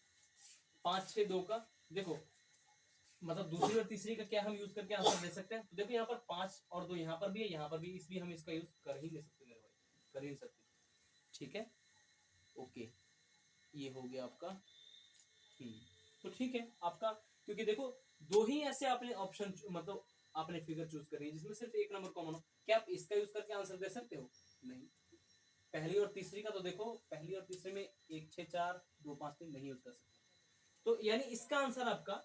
5 6 2 का, देखो मतलब दूसरी और तीसरी का क्या हम यूज करके आंसर दे सकते हैं। तो देखो यहाँ पर 5 और 2 यहाँ पर भी है, यहाँ पर भी, इसलिए हम इसका यूज कर ही नहीं सकते मेरे भाई, कर ही नहीं सकते। ठीक है, ओके, ये हो गया आपका। तो ठीक है आपका, क्योंकि देखो दो ही ऐसे आपने ऑप्शन मतलब आपने फिगर चूज करी है जिसमें सिर्फ एक नंबर कॉमन हो, क्या आप इसका यूज करके आंसर दे सकते हो, नहीं। पहली और तीसरी का तो देखो पहली और तीसरे में 1 6 4 2 5 3 नहीं यूज कर सकते। तो यानी इसका आंसर आपका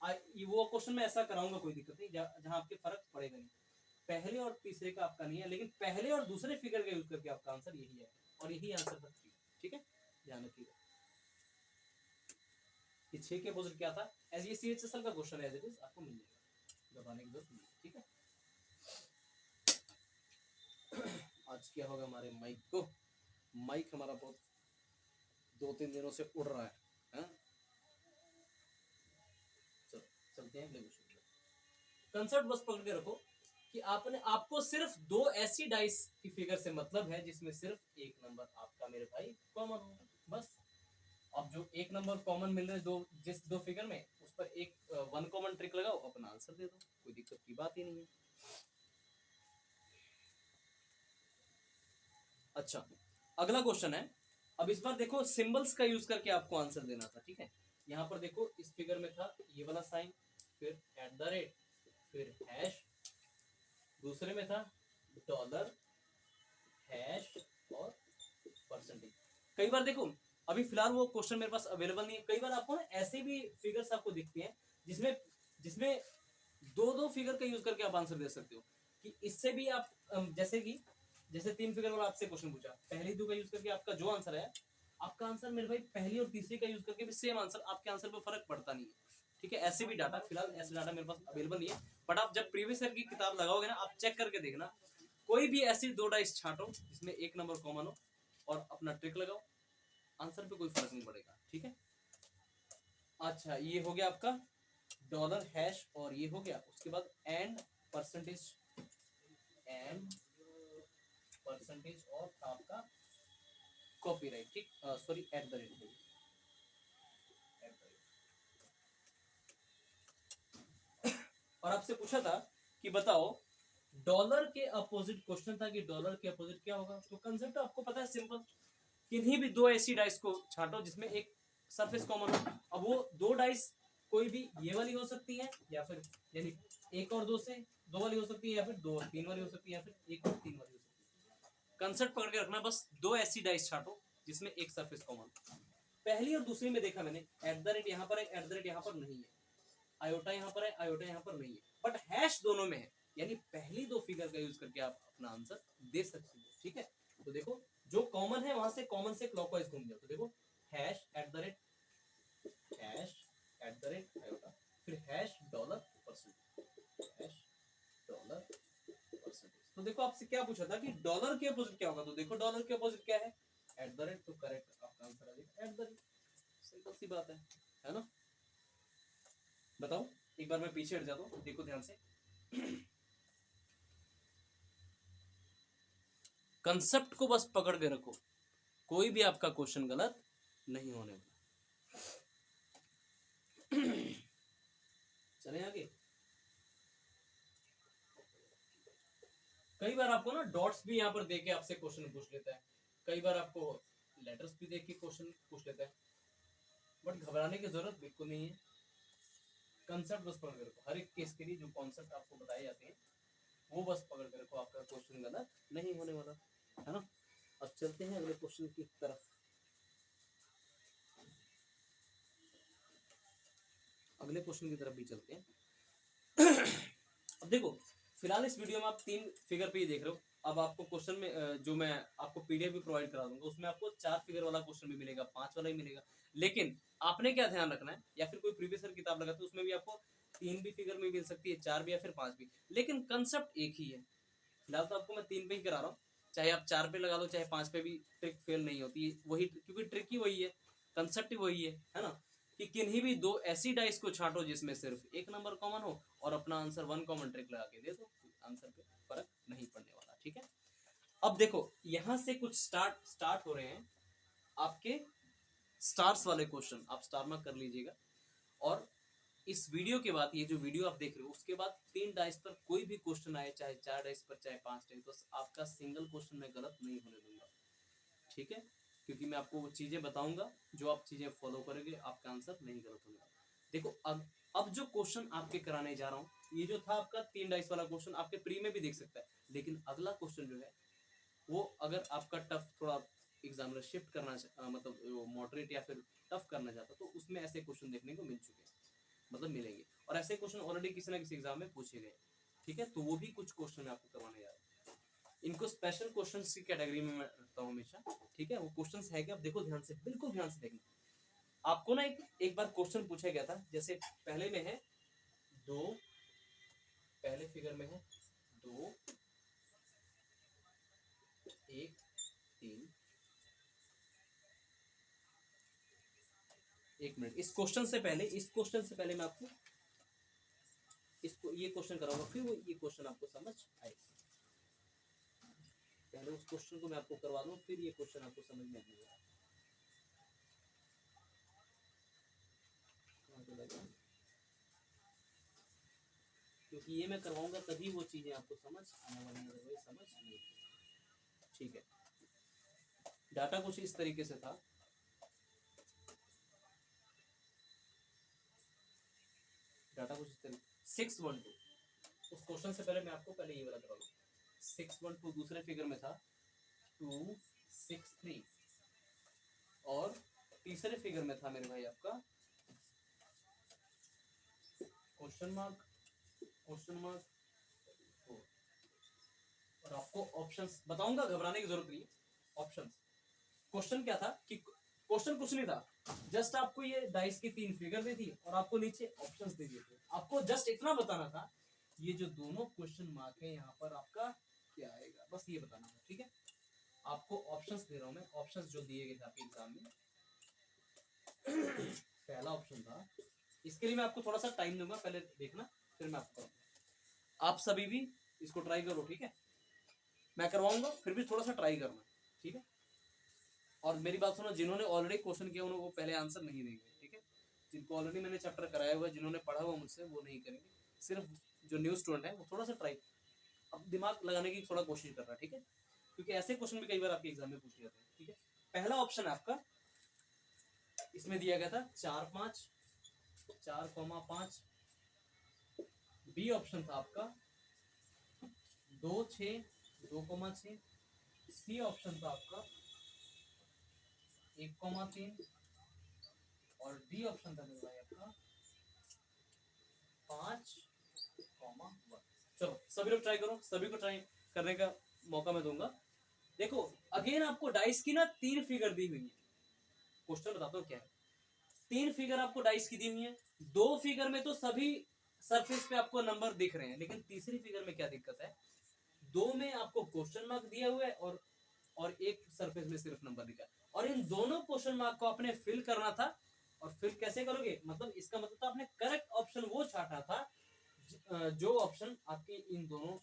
वो क्वेश्चन में ऐसा कराऊंगा, कोई दिक्कत नहीं, जहां आपके फर्क पड़ेगा नहीं। पहले और तीसरे का आपका नहीं है, लेकिन पहले और दूसरे फिगर का यूज करके आपका आंसर यही है, और यही आंसर था 3। ठीक है, ध्यान रखिएगा। ये 6 के अपोजिट क्या था, एज ये CHSL का क्वेश्चन है, एज इट इज आपको मिल जाएगा, दबाने की जरूरत नहीं है। ठीक है, आज क्या होगा हमारे माइक को, माइक हमारा बहुत 2-3 दिनों से उड़ रहा है, चलो चलते हैं अगले क्वेश्चन। कंसेप्ट बस पकड़ के रखो कि आपको सिर्फ दो ऐसी डाइस की फिगर से मतलब है जिसमें सिर्फ एक नंबर आपका मेरे भाई कॉमन हो, बस। अब जो एक नंबर कॉमन मिल रहे जिस दो फिगर में, उस पर एक 1 कॉमन ट्रिक लगाओ, अपना आंसर दे दो, कोई दिक्कत की बात ही नहीं है। अच्छा अगला क्वेश्चन है, अब इस बार देखो सिंबल्स का यूज करके आपको आंसर देना था। ठीक है, यहाँ पर देखो इस फिगर में था ये वाला साइन, फिर @ फिर हैश, दूसरे में था डॉलर, हैश और परसेंटेज। कई बार देखो अभी फिलहाल वो क्वेश्चन मेरे पास अवेलेबल नहीं है, कई बार आपको ना ऐसे भी फिगर्स आपको दिखती हैं जिसमें जिसमें दो फिगर का यूज करके आप आंसर दे सकते हो, कि इससे भी आप जैसे कि जैसे 3 फिगर वाला आपसे क्वेश्चन पूछा, पहली दो का यूज करके आपका जो आंसर है, आपका आंसर मेरे भाई पहली और तीसरी का यूज करके भी सेम आंसर, आपके आंसर पे फर्क पड़ता नहीं है। ठीक है, ऐसे भी डाटा, फिलहाल ऐसे डाटा मेरे पास अवेलेबल नहीं है, बट आप जब प्रीवियस ईयर की किताब लगाओगे ना, आप चेक करके देखना, कोई भी ऐसी 2 डाइस छांटो जिसमें एक नंबर कॉमन हो और अपना ट्रिक लगाओ, आंसर पे कोई फर्क नहीं पड़ेगा। ठीक है, अच्छा ये हो गया आपका डॉलर हैश, और ये हो गया उसके बाद एंड परसेंटेज, एंड परसेंटेज और आपका कॉपीराइट। ठीक, सॉरी एट द रेट, और आपसे पूछा था कि बताओ डॉलर के अपोजिट, क्वेश्चन था कि डॉलर के अपोजिट क्या होगा, तो कंसेप्ट आपको पता है सिंपल, किन्हीं भी दो ऐसी डाइस को छांटो जिसमें एक सरफेस कॉमन हो। अब वो दो डाइस कोई भी ये वाली हो सकती है, या फिर यानी एक और दो से दो वाली हो सकती है, या फिर दो और तीन वाली हो सकती है, या फिर एक और तीन वाली हो सकती है। कंसेप्ट पकड़ के रखना, बस दो ऐसी डाइस छांटो जिसमें एक सरफेस कॉमन। पहली और दूसरी में देखा मैंने, एट द रेट यहाँ पर है, एट द रेट यहाँ पर नहीं है, आयोटा यहाँ पर है, आयोटा यहाँ पर नहीं है, बट हैश दोनों में है, यानी पहली दो फिगर का यूज करके आप अपना आंसर दे सकते हो। ठीक है, तो देखो जो कॉमन है वहां से कॉमन से क्लॉकवाइज घूम जाओ, तो देखो hash at the rate, hash at the rate iota, फिर hash dollar percentage, hash dollar percentage. तो देखो आपसे क्या पूछा था कि डॉलर के अपोजिट क्या होगा, तो देखो डॉलर के अपोजिट क्या है, एट द रेट, तो करेक्ट आपका आंसर आ जाएगा एट द रेट। सिंपल सी बात है ना। बताओ, एक बार मैं पीछे हट जाता हूँ, देखो ध्यान से, कंसेप्ट को बस पकड़ के रखो, कोई भी आपका क्वेश्चन गलत नहीं होने वाला। चले आगे। कई बार आपको ना डॉट्स भी यहाँ पर देके आपसे क्वेश्चन पूछ लेता है, कई बार आपको लेटर्स भी देख के क्वेश्चन पूछ लेता है, बट घबराने की जरूरत बिल्कुल नहीं है। कंसेप्ट बस पकड़ के रखो, हर एक केस के लिए जो कॉन्सेप्ट आपको बताए जाते हैं वो बस पकड़ के रखो, आपका क्वेश्चन गलत नहीं होने वाला है ना। अब चलते हैं अगले क्वेश्चन की तरफ, अगले क्वेश्चन की तरफ भी चलते हैं। अब देखो, फिलहाल इस वीडियो में आप 3 फिगर पे ही देख रहे हो, अब आपको क्वेश्चन में जो मैं आपको पीडीएफ भी प्रोवाइड करा दूंगा, उसमें आपको 4 फिगर वाला क्वेश्चन भी मिलेगा, 5 वाला ही मिलेगा, लेकिन आपने क्या ध्यान रखना है, या फिर कोई प्रीवियस ईयर किताब लगाते उसमें भी आपको 3 भी फिगर में मिल सकती है, 4 भी या फिर 5 भी, लेकिन कंसेप्ट एक ही है। फिलहाल तो आपको मैं 3 पे ही करा रहा हूँ, चाहे आप 4 पे लगा लो चाहे 5 पे भी, ट्रिक फेल नहीं होती वही, क्योंकि ट्रिक ही वही है, कंसेप्ट ही वही है ना, कि किन्हीं भी दो ऐसी डाइस को छांटो जिसमें सिर्फ एक नंबर कॉमन हो और अपना आंसर 1 कॉमन ट्रिक लगा के दे दो, आंसर पे फर्क नहीं पड़ने वाला। ठीक है, अब देखो यहां से कुछ स्टार्ट हो रहे हैं आपके स्टार्स वाले क्वेश्चन, आप स्टार मार्क कर लीजिएगा, और इस वीडियो के बाद, ये जो वीडियो आप देख रहे हो उसके बाद 3 डाइस पर कोई भी क्वेश्चन आए, चाहे 4 डाइस पर चाहे 5 डाइस, तो आपका सिंगल क्वेश्चन मैं गलत नहीं होने दूंगा। ठीक है, क्योंकि मैं आपको वो चीजें बताऊंगा, जो आप चीजें फॉलो करोगे आपका आंसर नहीं गलत होने वाला। देखो अब जो क्वेश्चन आपके कराने जा रहा हूँ, ये जो था आपका 3 डाइस वाला क्वेश्चन, आपके प्री में भी देख सकता है, लेकिन अगला क्वेश्चन जो है वो अगर आपका टफ थोड़ा एग्जामिनर शिफ्ट करना मतलब मॉडरेट या फिर टफ करना चाहता, तो उसमें ऐसे क्वेश्चन देखने को मिल चुके हैं, मतलब मिलेंगे, और ऐसे क्वेश्चन ऑलरेडी किसी ना किसी एग्जाम में पूछे गए। ठीक है, तो वो भी कुछ क्वेश्चन मैं आपको करवाने जा रहा हूँ, इनको स्पेशल क्वेश्चंस की कैटेगरी में मैं रखता हूँ हमेशा। ठीक है, वो क्वेश्चंस है कि आप देखो ध्यान से, बिल्कुल ध्यान से देखना। आपको ना एक बार क्वेश्चन पूछा गया था, जैसे पहले में है 2, पहले फिगर में है 2 1 3, एक मिनट, इस क्वेश्चन से पहले मैं आपको इसको ये क्वेश्चन कराऊंगा, फिर वो ये क्वेश्चन आपको समझ आएगा। पहले उस क्वेश्चन को मैं आपको करवा दूं, फिर ये क्वेश्चन आपको समझ में आएगा। क्योंकि ये मैं करवाऊंगा तभी वो चीजें आपको समझ आने वाली है, अदरवाइज समझ नहीं। ठीक है, डाटा कुछ इस तरीके से था, डाटा कुछ इस तरीके 612, उस क्वेश्चन से पहले मैं आपको पहले ये वाला करवा दूं। 612 दूसरे फिगर में था 263, और तीसरे फिगर में था मेरे भाई आपका क्वेश्चन मार्क 4, और आपको ऑप्शंस बताऊंगा, घबराने की जरूरत नहीं है। ऑप्शंस, क्वेश्चन क्या था कि क्वेश्चन कुछ नहीं था, जस्ट आपको ये डाइस की 3 फिगर दी थी और आपको नीचे ऑप्शंस दे दिए थे। आपको जस्ट इतना बताना था ये जो दोनों क्वेश्चन मार्क है यहाँ पर आपका क्या आएगा, बस ये बताना था। ठीक है, आपको ऑप्शंस दे रहा हूं मैं, ऑप्शंस जो दिए गए थे आपके एग्जाम में। पहला ऑप्शन था, इसके लिए मैं आपको थोड़ा सा टाइम दूंगा, पहले देखना फिर मैं आपको कराऊंगा। आप सभी भी इसको ट्राई करो, ठीक है, मैं करवाऊंगा फिर भी थोड़ा सा ट्राई करना, ठीक है। और मेरी बात सुनो, जिन्होंने ऑलरेडी क्वेश्चन किया उन्होंने वो पहले आंसर नहीं देंगे, ठीक है। जिनको ऑलरेडी मैंने चैप्टर कराया हुआ है, जिन्होंने पढ़ा हुआ मुझसे, वो नहीं करेंगे। सिर्फ जो न्यू स्टूडेंट है वो थोड़ा सा ट्राई, अब दिमाग लगाने की थोड़ा कोशिश कर रहा है, ठीक है, क्योंकि ऐसे क्वेश्चन भी कई बार आपके एग्जाम में पूछे जाते हैं, ठीक है। पहला ऑप्शन है आपका, इसमें दिया गया था 4 5 बी ऑप्शन था आपका 2 6 2,6। सी ऑप्शन था आपका 1,3 और डी ऑप्शन था मेरे भाई आपका 5,1। चलो सभी लोग ट्राई करो, सभी को ट्राई करने का मौका मैं दूंगा। देखो अगेन आपको डाइस की ना 3 फिगर दी हुई है, क्वेश्चन बताता हूँ क्या है। 3 फिगर आपको डाइस की दी हुई है, 2 फिगर में तो सभी सरफेस पे आपको नंबर दिख रहे हैं, लेकिन तीसरी फिगर में क्या दिक्कत है, 2 में आपको क्वेश्चन मार्क दिया हुआ है और एक सरफेस में सिर्फ नंबर दिखा है, और इन दोनों क्वेश्चन मार्क को आपने फिल करना था। और फिल कैसे करोगे, मतलब इसका मतलब तो आपने करेक्ट ऑप्शन वो छाटा था जो ऑप्शन आपके इन दोनों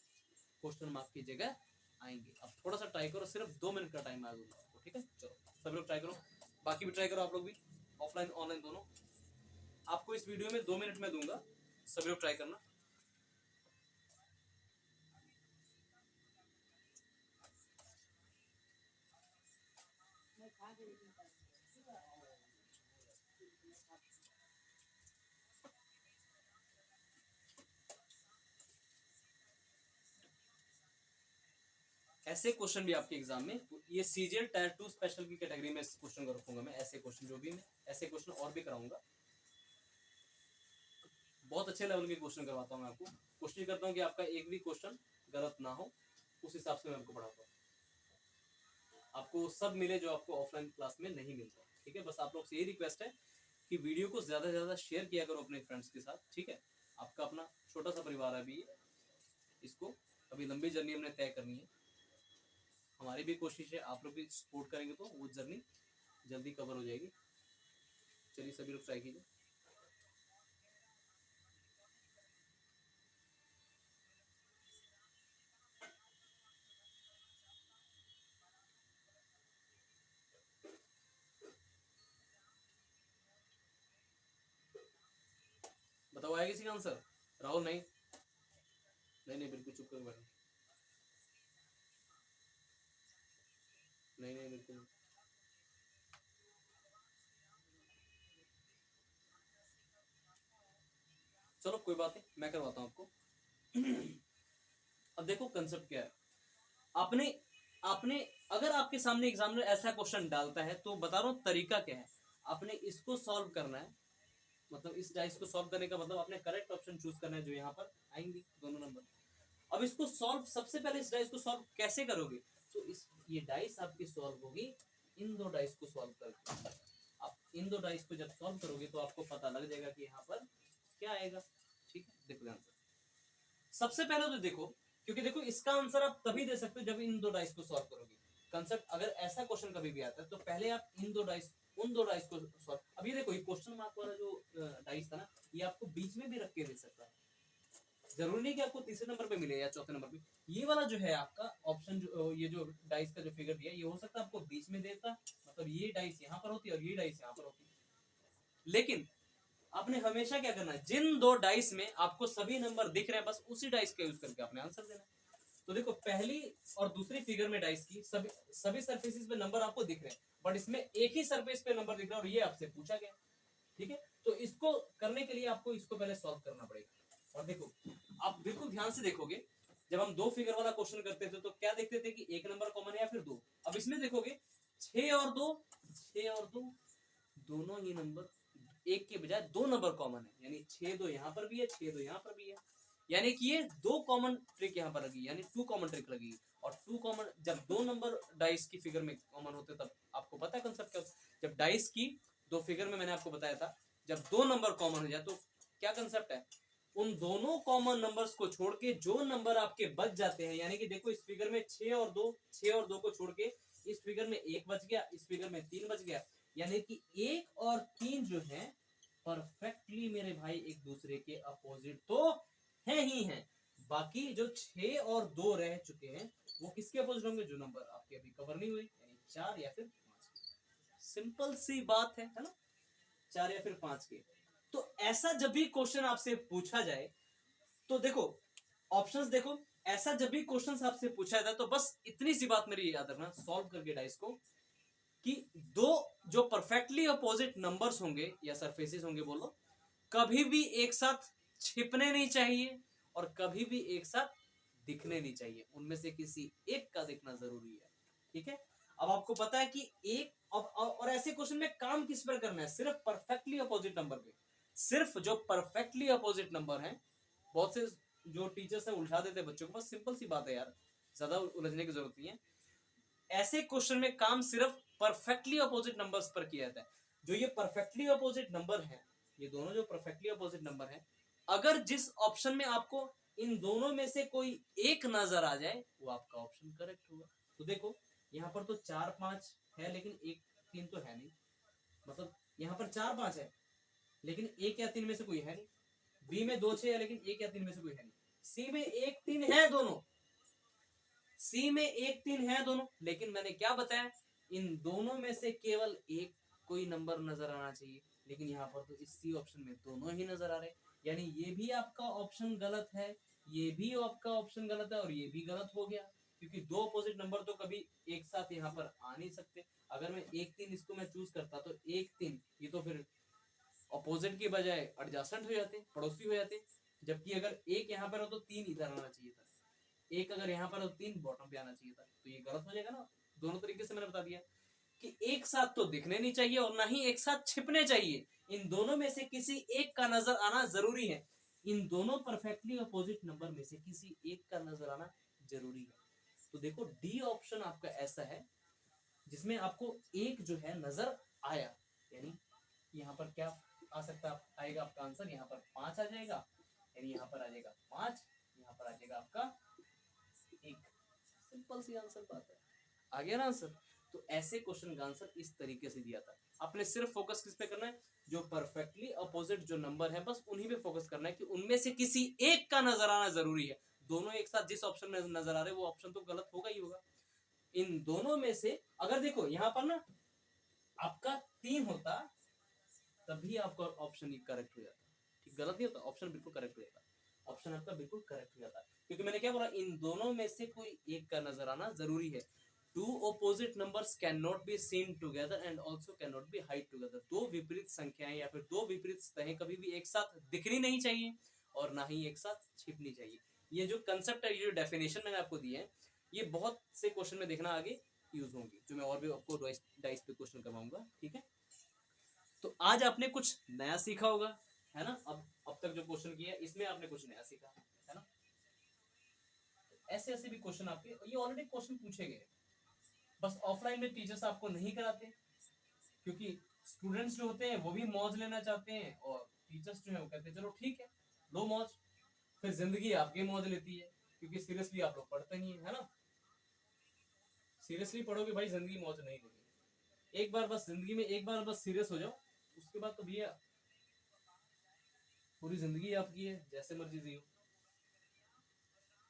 क्वेश्चन मार्क की जगह आएंगे। अब थोड़ा सा ट्राई करो, सिर्फ 2 मिनट का टाइम आ दूंगा आपको, ठीक है। चलो सभी लोग ट्राई करो, बाकी भी ट्राई करो, आप लोग भी, ऑफलाइन ऑनलाइन दोनों। आपको इस वीडियो में 2 मिनट में दूंगा, सभी लोग ट्राई करना। ऐसे क्वेश्चन भी आपके एग्जाम में, ये सीजीएल टायर 2 स्पेशल की कैटेगरी में क्वेश्चन को रखूंगा मैं। ऐसे क्वेश्चन जो भी मैं ऐसे क्वेश्चन और भी कराऊंगा, बहुत अच्छे लेवल के क्वेश्चन करवाता हूँ मैं आपको। कोशिश करता हूँ कि आपका एक भी क्वेश्चन गलत ना हो, उस हिसाब से मैं आपको पढ़ाता हूँ। आपको सब मिले जो आपको ऑफलाइन क्लास में नहीं मिलता, ठीक है। बस आप लोग से ये रिक्वेस्ट है कि वीडियो को ज्यादा से ज्यादा शेयर किया करो अपने फ्रेंड्स के साथ, ठीक है। आपका अपना छोटा सा परिवार है अभी, इसको अभी लंबी जर्नी हमने तय करनी है। हमारी भी कोशिश है, आप लोग भी सपोर्ट करेंगे तो वो जर्नी जल्दी कवर हो जाएगी। चलिए सभी लोग ट्राई कीजिए। बताओ आया किसी का आंसर? राहुल नहीं, नहीं नहीं बिल्कुल चुप कर बैठो, नहीं नहीं बिल्कुल। चलो कोई बात नहीं, मैं करवाता हूँ आपको। अब देखो कंसेप्ट क्या है, आपने आपने अगर आपके सामने एग्जामिनर ऐसा क्वेश्चन डालता है तो बता रहा हूँ तरीका क्या है। आपने इसको सॉल्व करना है, मतलब इस डाइस को सॉल्व करने का मतलब आपने करेक्ट ऑप्शन चूज करना है जो यहाँ पर आएंगे दोनों नंबर। अब इसको सॉल्व, सबसे पहले इस डाइस को सॉल्व कैसे करोगे, तो इस ये डाइस आपकी सॉल्व होगी इन 2 डाइस को सॉल्व करके। आप इन 2 डाइस को जब सॉल्व करोगे तो आपको पता लग जाएगा कि यहाँ पर क्या आएगा, ठीक है। देखो आंसर सबसे पहले तो देखो, क्योंकि देखो इसका आंसर आप तभी दे सकते हो जब इन 2 डाइस को सॉल्व करोगे। कंसेप्ट, अगर ऐसा क्वेश्चन कभी भी आता है तो पहले आप इन 2 डाइस उन 2 डाइस को सॉल्व। अभी देखो ये क्वेश्चन मार्क वाला जो डाइस था ना, ये आपको बीच में भी रख के दे सकता है, जरूरी नहीं कि आपको तीसरे नंबर पे मिले या चौथे नंबर पे। ये वाला जो है आपका ऑप्शन, जो ये जो डाइस का जो फिगर दिया, ये हो सकता है आपको बीच में देता, मतलब ये डाइस यहाँ पर होती है और ये डाइस यहाँ पर होती है। लेकिन आपने हमेशा क्या करना है, जिन 2 डाइस में आपको सभी नंबर दिख रहे हैं बस उसी डाइस का यूज करके आपने आंसर देना है। तो देखो पहली और दूसरी फिगर में डाइस की सभी सरफेसेस पे नंबर आपको दिख रहे हैं, बट इसमें एक ही सरफेस पे नंबर दिख रहा है और ये आपसे पूछा गया, ठीक है। तो इसको करने के लिए आपको इसको पहले सॉल्व करना पड़ेगा। और देखो आप बिल्कुल ध्यान से देखोगे, जब हम 2 फिगर वाला क्वेश्चन करते थे तो क्या देखते थे कि एक नंबर कॉमन है या फिर 2। अब इसमें देखोगे 6 और 2 दोनों ही नंबर, एक के बजाय 2 नंबर कॉमन है, यानी 6 2 यहाँ पर भी है, 6 2 यहाँ पर भी है, यानी कि ये 2 कॉमन ट्रिक यहाँ पर लगी, यानी 2 कॉमन ट्रिक लगेगी। और 2 कॉमन, जब 2 नंबर डाइस की फिगर में कॉमन होते तब आपको पता है कंसेप्ट क्या होता है? जब डाइस की 2 फिगर में मैंने आपको बताया था, जब 2 नंबर कॉमन हो जाए तो क्या कंसेप्ट है, उन दोनों कॉमन नंबर्स को छोड़ के जो नंबर आपके बच जाते हैं, यानी कि देखो इस फिगर में 6 और 2 को छोड़ के इस फिगर में 1 बच गया, इस फिगर में 3 बच गया, यानी कि 1 और 3 जो है परफेक्टली मेरे भाई एक दूसरे के अपोजिट तो है ही हैं। बाकी जो 6 और 2 रह चुके हैं वो किसके अपोजिट होंगे, जो नंबर आपके अभी कवर नहीं हुए, यानी 4 या फिर 5। सिंपल सी बात है ना, 4 या फिर 5 के। तो ऐसा जब भी क्वेश्चन आपसे पूछा जाए तो देखो ऑप्शंस देखो, ऐसा जब भी क्वेश्चन आपसे पूछा जाए तो बस इतनी सी बात मेरी याद रखना सॉल्व करके डाइस को, कि दो जो परफेक्टली अपोजिट नंबर्स होंगे या सरफेसेस होंगे बोलो, कभी भी एक साथ छिपने नहीं चाहिए और कभी भी एक साथ दिखने नहीं चाहिए, उनमें से किसी एक का दिखना जरूरी है। ठीक है, अब आपको पता है कि एक और ऐसे क्वेश्चन में काम किस पर करना है, सिर्फ परफेक्टली अपोजिट नंबर पे, सिर्फ जो परफेक्टली अपोजिट नंबर है। बहुत से जो टीचर्स है उल्टा देते हैं बच्चों को, बस सिंपल सी बात है यार, ज्यादा उलझने की जरूरत नहीं है। ऐसे क्वेश्चन में काम सिर्फ परफेक्टली अपोजिट नंबर्स पर किया जाता है। जो ये परफेक्टली अपोजिट नंबर है, ये दोनों जो परफेक्टली अपोजिट नंबर है, अगर जिस ऑप्शन में आपको इन दोनों में से कोई एक नजर आ जाए वो आपका ऑप्शन करेक्ट होगा। तो देखो यहाँ पर तो 4 5 है लेकिन 1 3 तो है नहीं, मतलब यहाँ पर 4 5 है लेकिन 1 या 3 में से कोई है नहीं, बी में 2 6 है लेकिन 1 या 3 में से कोई है नहीं, सी में 1 3 है दोनों, सी में 1 3 है दोनों, लेकिन मैंने क्या बताया, इन दोनों में से केवल एक कोई नंबर नजर आना चाहिए, लेकिन यहाँ पर तो इस सी ऑप्शन में दोनों ही नजर आ रहे हैं, यानी ये भी आपका ऑप्शन गलत है, ये भी आपका ऑप्शन गलत है और ये भी गलत हो गया, क्योंकि दो अपोजिट नंबर तो कभी एक साथ यहाँ पर आ नहीं सकते। अगर मैं 1 3 इसको मैं चूज करता तो 1 3 ये तो फिर अपोजिट की बजाय एडजेसेंट हो जाते, पड़ोसी हो जाते, जबकि अगर एक यहाँ पर हो तो 3 इधर आना चाहिए था, एक अगर यहाँ पर हो 3 बॉटम पे आना चाहिए था, तो ये गलत हो जाएगा ना। दोनों तरीके से मैंने बता दिया कि एक साथ तो दिखने नहीं चाहिए और ना ही एक साथ छिपने चाहिए, इन दोनों में से किसी एक का नजर आना जरूरी है, इन दोनों परफेक्टली अपोजिट नंबर में से किसी एक का नजर आना जरूरी है। तो देखो डी ऑप्शन आपका ऐसा है जिसमें आपको एक जो है नजर आया, यानी यहाँ पर क्या आ सकता है, आएगा आपका आंसर, यहाँ पर 5 आ जाएगा, यानी यहाँ पर आ जाएगा 5, यहाँ पर आ जाएगा आपका 1। सिंपल सी आंसर बात है, आ गया ना आंसर। तो ऐसे क्वेश्चन का आंसर इस तरीके से दिया था, आपने सिर्फ फोकस किस पे करना है, जो परफेक्टली अपोजिट जो नंबर है बस उन्हीं पे फोकस करना है कि उनमें से किसी एक का नजर आना जरूरी है। दोनों एक साथ जिस ऑप्शन में नजर आ रहे वो ऑप्शन तो गलत होगा ही होगा। इन दोनों में से अगर देखो यहाँ पर ना आपका 3 होता तभी आपका ऑप्शन करेक्ट हो जाता, ठीक, गलत नहीं होता, ऑप्शन बिल्कुल करेक्ट हो जाता, ऑप्शन आपका बिल्कुल करेक्ट हो जाता, क्योंकि मैंने क्या बोला, इन दोनों में से कोई एक का नजर आना जरूरी है। Two opposite numbers can not be seen together and also can not be hide together. दो विपरीत संख्याएं या फिर दो विपरीत सतहें कभी भी एक साथ दिखनी नहीं चाहिए और ना ही एक साथ छिपनी चाहिए। ये जो कंसेप्ट है, ये जो डेफिनेशन मैंने आपको दी है, ये बहुत से क्वेश्चन में देखना आगे यूज होंगी, जो मैं और भी आपको डाइस पे क्वेश्चन करवाऊंगा। ठीक है, तो आज आपने कुछ नया सीखा होगा, है ना। अब तक जो क्वेश्चन किया इसमें आपने कुछ नया सीखा, है ना। ऐसे ऐसे भी क्वेश्चन आपके ये ऑलरेडी क्वेश्चन पूछे गए, बस ऑफलाइन में टीचर्स आपको नहीं कराते, क्योंकि स्टूडेंट्स जो होते हैं वो भी मौज लेना चाहते हैं और टीचर्स जो है वो कहते हैं चलो ठीक है लो मौज, फिर जिंदगी आपकी मौज लेती है, क्योंकि सीरियसली आप लोग पढ़ते नहीं है ना। सीरियसली पढ़ोगे भाई जिंदगी मौज नहीं लेगी, एक बार बस जिंदगी में एक बार बस सीरियस हो जाओ, उसके बाद तो भैया पूरी जिंदगी आपकी है, जैसे मर्जी जियो।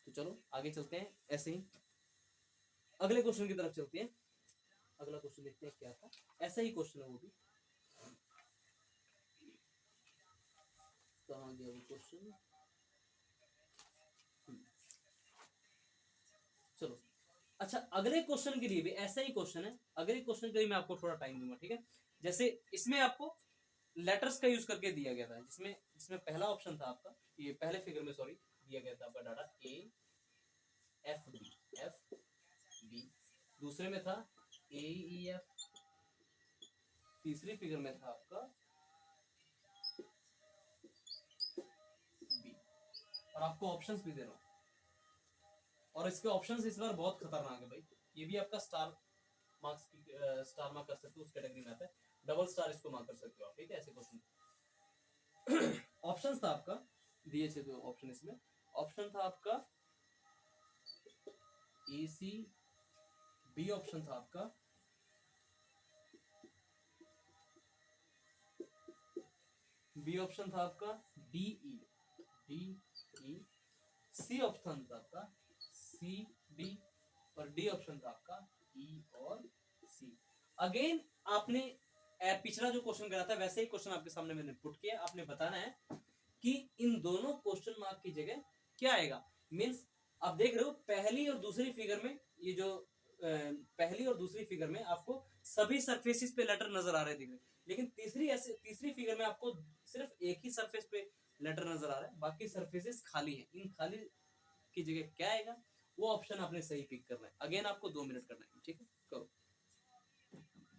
तो चलो आगे चलते हैं, ऐसे ही अगले क्वेश्चन की तरफ चलते हैं। अगला क्वेश्चन देखते हैं क्या था, ऐसा ही क्वेश्चन है वो भी, कहाँ गया वो क्वेश्चन। चलो अच्छा, अगले क्वेश्चन के लिए भी ऐसा ही क्वेश्चन है, अगले क्वेश्चन के लिए मैं आपको थोड़ा टाइम दूंगा, ठीक है। जैसे इसमें आपको लेटर्स का यूज करके दिया गया था, जिसमें जिसमें पहला ऑप्शन था आपका, ये पहले फिगर में सॉरी दिया गया था आपका डाटा एफ बी, दूसरे में था AEF, तीसरी फिगर में था आपका बी, और आपको ऑप्शंस भी दे रहा हूं, और इसके ऑप्शंस इस बार बहुत खतरनाक है भाई, ये भी आपका स्टार मार्क्स की स्टार मार्क कर सकते हो, उस कैटेगरी में आता है, डबल स्टार इसको मार्क कर सकते हो आप, ठीक है, ऐसे क्वेश्चन। ऑप्शन था आपका, दिए थे दो ऑप्शन इसमें, ऑप्शन था आपका ए सी, बी ऑप्शन था आपका बी ऑप्शन था आपका D E, D E, C option था आपका सी डी, और डी ऑप्शन था आपका ई और सी। अगेन आपने पिछला जो क्वेश्चन करा था वैसे ही क्वेश्चन आपके सामने मैंने पुट किया, आपने बताना है कि इन दोनों क्वेश्चन मार्क की जगह क्या आएगा। मींस आप देख रहे हो पहली और दूसरी फिगर में, ये जो पहली और दूसरी फिगर में आपको सभी सरफेसेस पे लेटर नजर आ रहे दिख रहे, लेकिन तीसरी फिगर में आपको सिर्फ एक ही सरफेस पे लेटर नजर आ रहा है, बाकी सरफेसेस खाली है। इन खाली की जगह क्या आएगा, वो ऑप्शन आपने सही पिक करना है। अगेन आपको 2 मिनट करना है, ठीक है, करो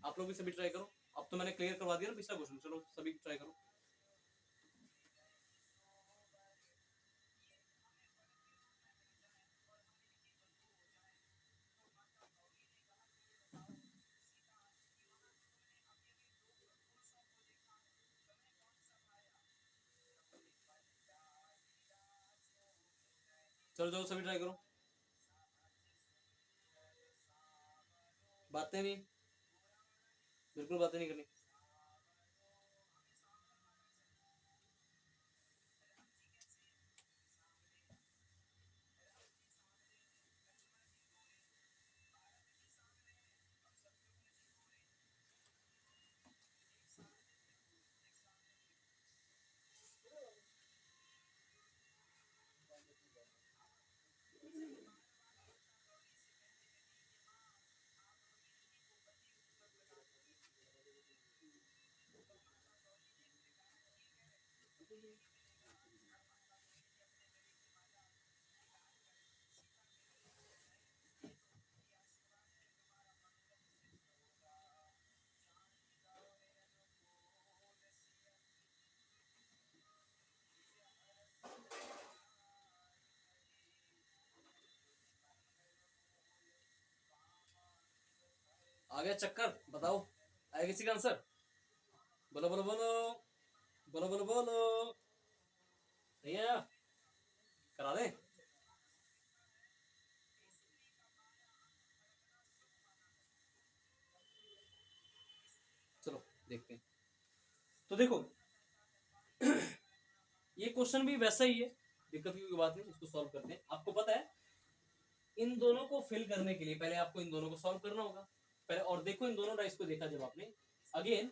आप लोग भी सभी ट्राई करो। अब तो मैंने क्लियर करवा दिया ना पिछला क्वेश्चन, चलो सभी ट्राई करो। चलो चलो सभी ट्राई करो, बातें नहीं, बिल्कुल बातें नहीं करनी। आ गया चक्कर, बताओ आया किसी का आंसर, बोलो बोलो बोलो बोलो बोलो बोलो, नहीं आया, करा दे। चलो देखते हैं। तो देखो ये क्वेश्चन भी वैसा ही है, दिक्कत की कोई बात नहीं, इसको सॉल्व करते हैं। आपको पता है इन दोनों को फिल करने के लिए पहले आपको इन दोनों को सॉल्व करना होगा पहले, और देखो इन दोनों डाइस को देखा जब आपने, अगेन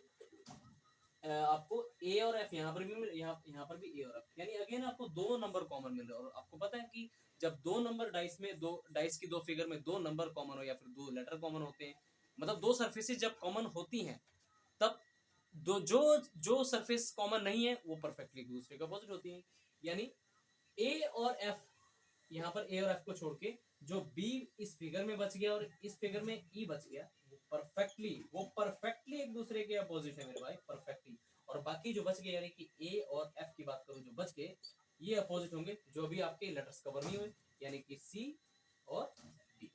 आपको ए और एफ यहाँ पर भी यहाँ पर भी ए और एफ, यानी अगेन आपको 2 नंबर कॉमन मिल रहे हैं। और आपको पता है कि जब 2 नंबर डाइस में, 2 डाइस की 2 फिगर में 2 नंबर कॉमन हो या फिर 2 लेटर कॉमन होते हैं, मतलब 2 सरफेसेस जब कॉमन होती हैं, तब दो जो जो सरफेस कॉमन नहीं है वो परफेक्टली एक दूसरे के अपोजिट होती है। यानी ए और एफ, यहाँ पर ए और एफ को छोड़ के जो बी इस फिगर में बच गया और इस फिगर में ई बच गया, वो परफेक्टली एक दूसरे के अपोजिट है मेरे भाई, परफेक्टली। और बाकी जो बच गए यानी कि ए और एफ की बात करूं, जो बच गए ये अपोजिट होंगे, जो भी आपके लेटर्स कवर नहीं हुए, यानी कि सी और डी।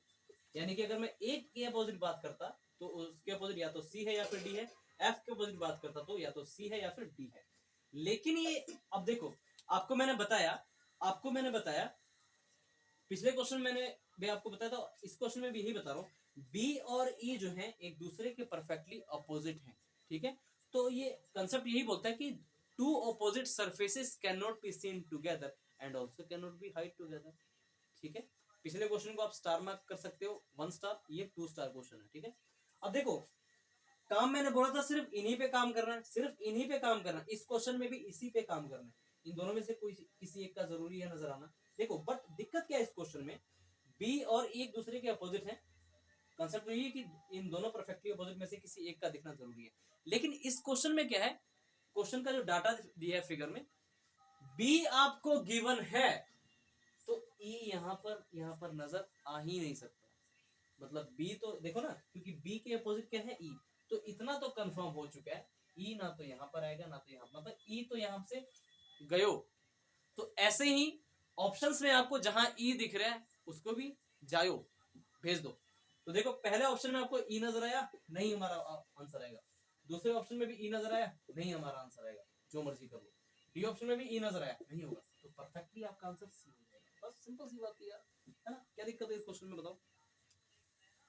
यानी कि अगर मैं एक के अपोजिट बात करता तो उसके अपोजिट या तो सी है या फिर डी है, एफ के अपोजिट बात करता तो या तो सी है या फिर डी है। लेकिन ये अब देखो, आपको मैंने बताया पिछले क्वेश्चन मैंने भी आपको बताया था, इस क्वेश्चन में भी यही बता रहा हूँ, बी और ई जो है एक दूसरे के परफेक्टली अपोजिट हैं, ठीक है। तो ये कंसेप्ट यही बोलता है कि two opposite surfaces can not be seen together and also can not be hide together, ठीक है। पिछले क्वेश्चन को आप स्टार मार्क कर सकते हो 1 स्टार, ये 2 स्टार क्वेश्चन है, ठीक है। अब देखो काम मैंने बोला था सिर्फ इन्हीं पे काम करना है, सिर्फ इन्हीं पे काम करना है, इस क्वेश्चन में भी इसी पे काम करना है, इन दोनों में से कोई किसी एक का जरूरी है नजर आना। देखो बट दिक्कत क्या है इस क्वेश्चन में, बी और ई एक दूसरे के अपोजिट है, कंसेप्ट तो ये है कि इन दोनों परफेक्टली अपोजिट में से किसी एक का दिखना जरूरी है। लेकिन इस क्वेश्चन में क्या है, क्वेश्चन का जो डाटा दिया है फिगर में, बी आपको गिवन है तो ई यहाँ पर नजर आ ही नहीं सकता। मतलब बी तो देखो ना, क्योंकि बी के अपोजिट क्या है ई, तो इतना तो कंफर्म हो चुका है, ई ना तो यहाँ पर आएगा ना तो यहाँ, मतलब ई तो यहाँ से गयो। तो ऐसे ही ऑप्शंस में आपको जहां ई दिख रहा है उसको भी जायो भेज दो। तो देखो पहले ऑप्शन में आपको ई नजर आया, नहीं हमारा आंसर आएगा। दूसरे ऑप्शन में भी ई नजर आया, नहीं हमारा आंसर आएगा, जो मर्जी कर लो। डी ऑप्शन में भी ई नजर आया, नहीं होगा, तो परफेक्टली आपका आंसर सी हो जाएगा। बस सिंपल सी बात है यार, है ना? क्या दिक्कत है इस क्वेश्चन में बताओ?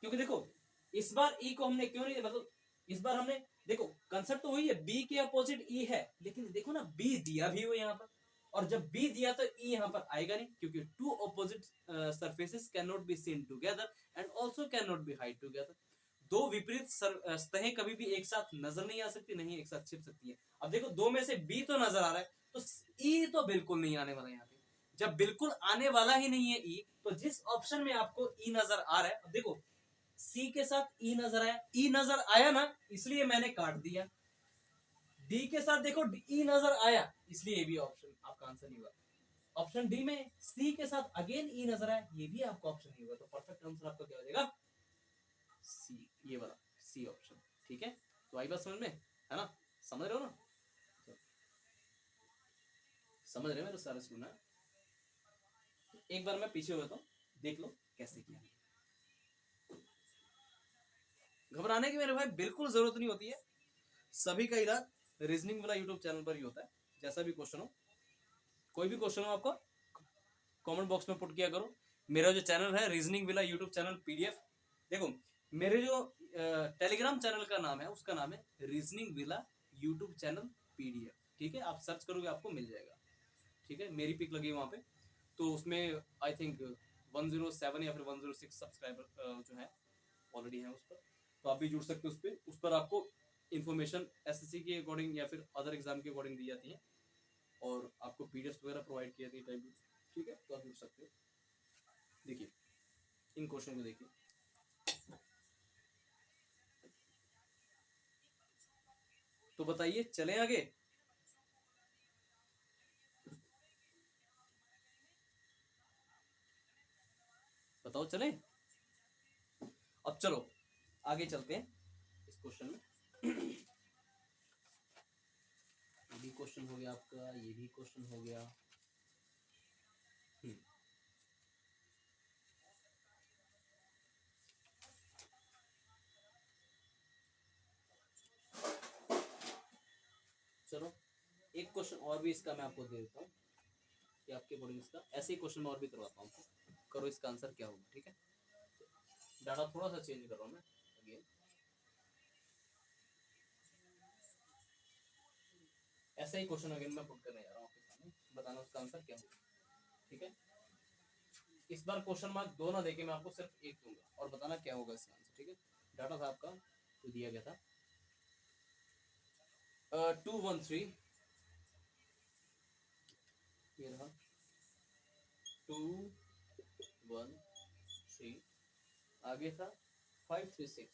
क्योंकि देखो इस बार ई को हमने क्यों नहीं, मतलब इस बार हमने देखो कंसेप्ट तो वही है, बी के अपोजिट ई है, लेकिन देखो ना बी दिया भी हो यहाँ पर, और जब बी दिया तो ई यहाँ पर आएगा नहीं, क्योंकि two opposite surfaces can not be seen together and also can not be hide together. दो विपरीत सतहें कभी भी एक साथ नजर नहीं आ सकती, नहीं एक साथ छिप सकती है। अब देखो दो में से बी तो नजर आ रहा है, तो ई तो बिल्कुल नहीं आने वाला यहाँ पे। जब बिल्कुल आने वाला ही नहीं है ई, तो जिस ऑप्शन में आपको ई नजर आ रहा है, अब देखो सी के साथ ई नजर आया, ई नजर आया ना, इसलिए मैंने काट दिया। डी के साथ देखो ई नजर आया, इसलिए ये भी ऑप्शन आपका आंसर नहीं हुआ। ऑप्शन डी में सी के साथ अगेन ई नजर आया, ये भी आपका ऑप्शन नहीं हुआ, तो परफेक्ट आंसर आपका क्या हो जाएगा? सी, ये वाला सी ऑप्शन। ठीक है, तो आई बात समझ में, है ना? समझ रहे हो ना? समझ रहे हो मेरे सारे स्टूडेंट? एक बार मैं पीछे हुआ तो देख लो कैसे किया। घबराने की मेरे भाई बिल्कुल जरूरत नहीं होती है। सभी का इलाज रीजनिंग वाला यूट्यूब चैनल पर ही होता है। जैसा भी क्वेश्चन हो, कोई भी क्वेश्चन हो, आपको कमेंट बॉक्स में पुट किया करो। मेरा जो चैनल है रीजनिंग वाला यूट्यूब चैनल पीडीएफ, देखो मेरे जो टेलीग्राम चैनल का नाम है, उसका नाम है reasoning villa YouTube channel PDF. ठीक है, आप सर्च करोगे आपको मिल जाएगा। ठीक है, मेरी पिक लगी है वहाँ पे, तो उसमें आई थिंक 107 या फिर 106 सब्सक्राइबर जो है ऑलरेडी है उस पर, तो आप भी जुड़ सकते हो उस पर। उस पर आपको इन्फॉर्मेशन एसएससी के अकॉर्डिंग या फिर अदर एग्जाम के अकॉर्डिंग दी जाती है, और आपको पीडीएफ वगैरह प्रोवाइड किया जाती है। ठीक है, तो आप जुड़ सकते हो। देखिए इन क्वेश्चन को देखिए, तो बताइए चले आगे? बताओ चले? अब चलो आगे चलते हैं इस क्वेश्चन में। ये भी क्वेश्चन हो गया आपका, ये भी क्वेश्चन हो गया। चलो एक क्वेश्चन और भी इसका मैं आपको दे देता हूँ कि आपके अकॉर्डिंग इसका ऐसे ही क्वेश्चन और भी करवाता हूँ, करो इसका आंसर क्या होगा। ठीक है, डाटा थोड़ा सा चेंज कर रहा हूँ मैं अगेन। ऐसा ही क्वेश्चन अगेन मैं पुट करने जा रहा हूँ आपके सामने, बताना उसका आंसर क्या होगा। ठीक है, इस बार क्वेश्चन मार्क दो ना देके मैं आपको सिर्फ एक दूंगा, और बताना क्या होगा इसका आंसर। ठीक है, डाटा था आपका तो दिया गया था 213, ये रहा 213, आगे था 536,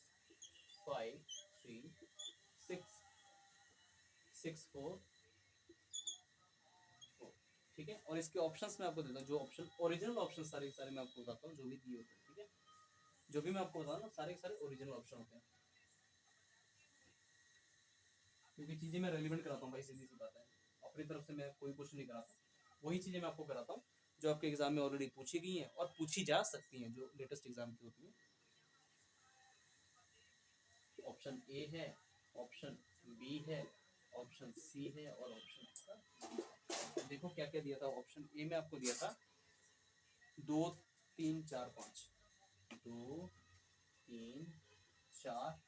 53664। ठीक है, और इसके ऑप्शंस मैं आपको देता हूँ, जो ऑप्शन ओरिजिनल ऑप्शन सारे सारे मैं आपको बताता हूँ, जो भी दिए होते हैं। ठीक है, जो भी मैं आपको बता रहा हूँ सारे के सारे ओरिजिनल ऑप्शन होते हैं, क्योंकि चीजें मैं रेलिवेंट कराता हूँ भाई, सीधी सी बात है। अपनी तरफ से मैं कोई क्वेश्चन नहीं कराता, वही चीजें मैं आपको कराता हूँ जो आपके एग्जाम में ऑलरेडी पूछी गई हैं और पूछी जा सकती हैं, जो लेटेस्ट एग्जाम की होती है। ऑप्शन ए है, ऑप्शन बी है, ऑप्शन सी है, और ऑप्शन देखो क्या क्या दिया था। ऑप्शन ए में आपको दिया था 2 3 4 5, 2 3 4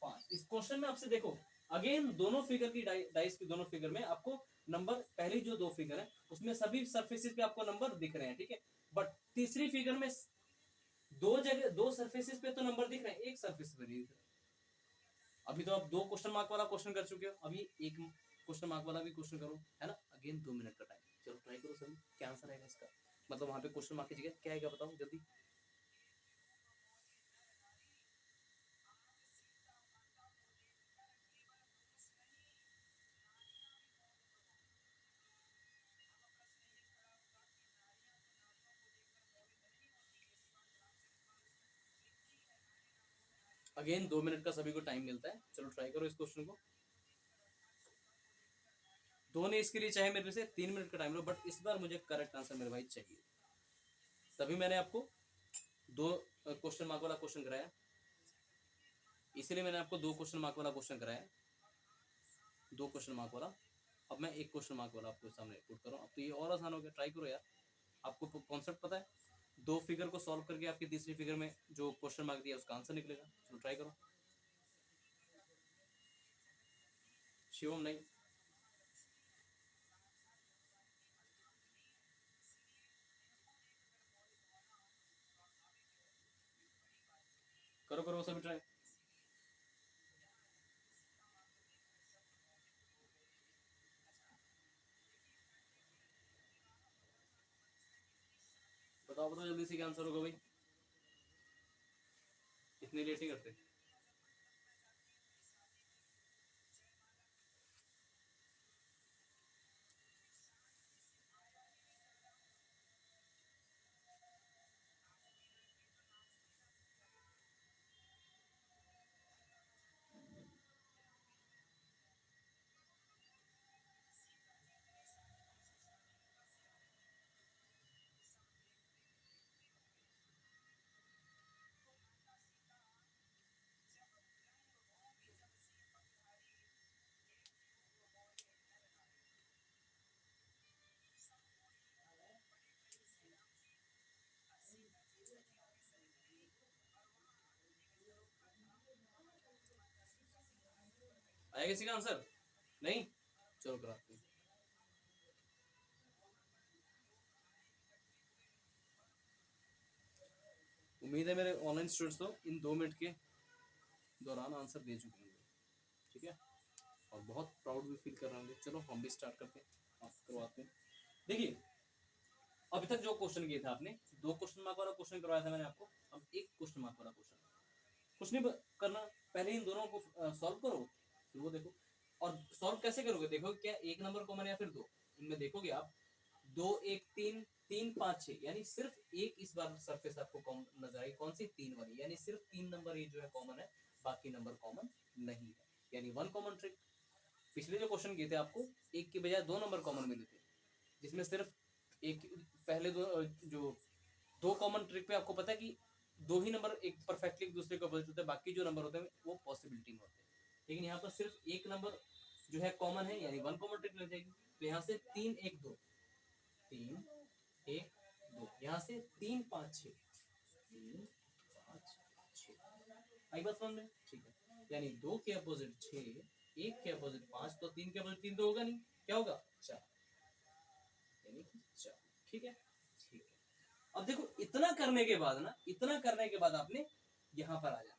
5। इस क्वेश्चन में आपसे देखो अगेन दोनों फिगर की डाइस की दोनों फिगर में आपको नंबर, पहली जो दो फिगर है उसमें सभी सरफेसेस पे आपको नंबर दिख रहे हैं। ठीक है, बट तीसरी फिगर में दो जगह दो सरफेसेस पे तो नंबर दिख रहे हैं, एक सरफेस पे नहीं दिख रहा। अभी तो आप दो क्वेश्चन मार्क वाला क्वेश्चन कर चुके हो, अभी एक क्वेश्चन मार्क वाला भी क्वेश्चन करो, है ना? अगेन 2 मिनट का टाइम, चलो ट्राई करो सभी। क्या आंसर आएगा इसका, मतलब वहां पे क्वेश्चन मार्क की जगह क्या आएगा बताओ जल्दी। अगेन 2 मिनट का सभी को टाइम मिलता है, चलो ट्राई करो इस क्वेश्चन को। दो ने इसके लिए चाहे मेरे से 3 मिनट का टाइम लो, बट इस बार मुझे करेक्ट आंसर मेरे भाई चाहिए, तभी मैंने आपको 2 क्वेश्चन मार्क वाला क्वेश्चन कराया, इसीलिए मैंने आपको 2 क्वेश्चन मार्क वाला क्वेश्चन कराया, 2 क्वेश्चन मार्क वाला। अब मैं 1 क्वेश्चन मार्क वाला आपको सामने पुट कर रहा हूँ। अब तो ये और आसान हो गया, ट्राई करो यार। आपको कॉन्सेप्ट पता है, 2 फिगर को सॉल्व करके आपकी तीसरी फिगर में जो क्वेश्चन मार्क दिया उसका आंसर निकलेगा। चलो ट्राई करो। शिवम नहीं, करो करो सभी ट्राई। बताओ बताओ जल्दी से क्या आंसर होगा भाई, इतनी लेट नहीं करते। आया किसी का आंसर नहीं? चलो कराते हैं। उम्मीद है मेरे ऑनलाइन स्टूडेंट्स तो इन 2 मिनट के दौरान आंसर दे चुके होंगे, ठीक है, और बहुत प्राउड भी फील कर रहे होंगे। चलो हम भी स्टार्ट करते हैं, करवाते हैं। देखिए अभी तक जो क्वेश्चन किए थे आपने, 2 क्वेश्चन मार्क वाला क्वेश्चन करवाया था मैंने आपको, अब 1 क्वेश्चन मार्क वाला क्वेश्चन। कुछ नहीं करना, पहले इन दोनों को सॉल्व करो, फिर वो देखो। और सॉल्व कैसे करोगे, देखो क्या 1 नंबर कॉमन या फिर 2, इनमें देखोगे आप 2 1 3 3 5 6, यानी सिर्फ एक इस बार सरफेस आपको कॉमन नजर आई, कौन सी? 3 वाली, यानी सिर्फ 3 नंबर ये जो है कॉमन है, बाकी नंबर कॉमन नहीं है, यानी 1 कॉमन ट्रिक। पिछले जो क्वेश्चन किए थे आपको 1 के बजाय 2 नंबर कॉमन मिले थे, जिसमें सिर्फ एक पहले जो 2 कॉमन ट्रिक पे आपको पता है कि 2 ही नंबर एक परफेक्टली एक दूसरे के अपोजिट होते हैं, बाकी जो नंबर होते हैं वो पॉसिबिलिटी में होते हैं। लेकिन यहाँ पर सिर्फ एक नंबर जो है कॉमन है, यानी 1 कॉमन ट्रिक लग जाएगी। तो यहाँ से 3 1 2 3 1 2, यहाँ से 3 5 6 3 5 6, आई बात समझ में? ठीक है, यानी 2 के अपोजिट 6, 1 के अपोजिट 5, तो 3 के अपोजिट 3 तो होगा नहीं, क्या होगा? 4, यानी कि 4। ठीक है, ठीक है। अब देखो इतना करने के बाद ना, इतना करने के बाद आपने यहाँ पर आ जाना,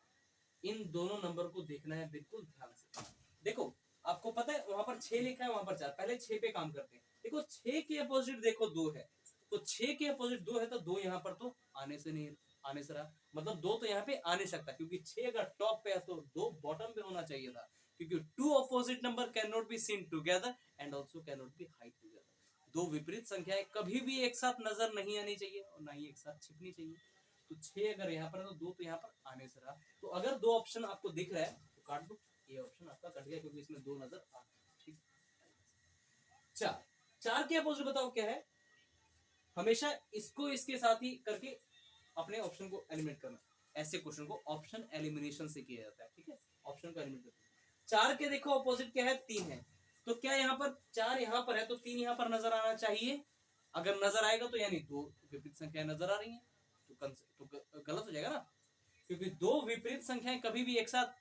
इन दोनों नंबर को देखना है बिल्कुल ध्यान से। देखो आपको पता है वहां पर 6 लिखा है, वहां पर 4, पहले 6 पे काम करते हैं। देखो 6 के अपोजिट देखो 2 है, तो 6 के अपोजिट 2 है, तो 2 यहाँ पर तो आने से नहीं, आने से रहा, मतलब 2 तो यहाँ पे आ नहीं सकता, क्योंकि 6 अगर टॉप पे है तो 2 बॉटम पे होना चाहिए था, क्योंकि 2 opposite number can not be seen together and also can not be hide together. 2 विपरीत संख्याएं कभी भी एक साथ नजर नहीं आनी चाहिए और ना ही एक साथ छिपनी चाहिए। तो 6 अगर यहाँ पर है तो 2 तो यहाँ पर आने से रहा। तो अगर 2 ऑप्शन आपको दिख रहा है तो काट दो, ये ऑप्शन आपका कट गया, क्योंकि इसमें 2 नजर आ रहा है। ठीक, 4 4 के अपोजिट बताओ क्या है? हमेशा इसको इसके साथ ही करके अपने ऑप्शन को एलिमिनेट करना। ऐसे क्वेश्चन को ऑप्शन एलिमिनेशन से किया जाता है। ठीक है, ऑप्शन को एलिमिनेट करना। 4 के देखो अपोजिट क्या है? 3 है, तो क्या यहाँ पर 4 यहाँ पर है तो 3 यहाँ पर नजर आना चाहिए। अगर नजर आएगा तो यानी 2 विपरीत संख्याएं नजर आ रही हैं, तो गलत हो जाएगा ना, क्योंकि 2 विपरीत संख्याएं कभी भी एक साथ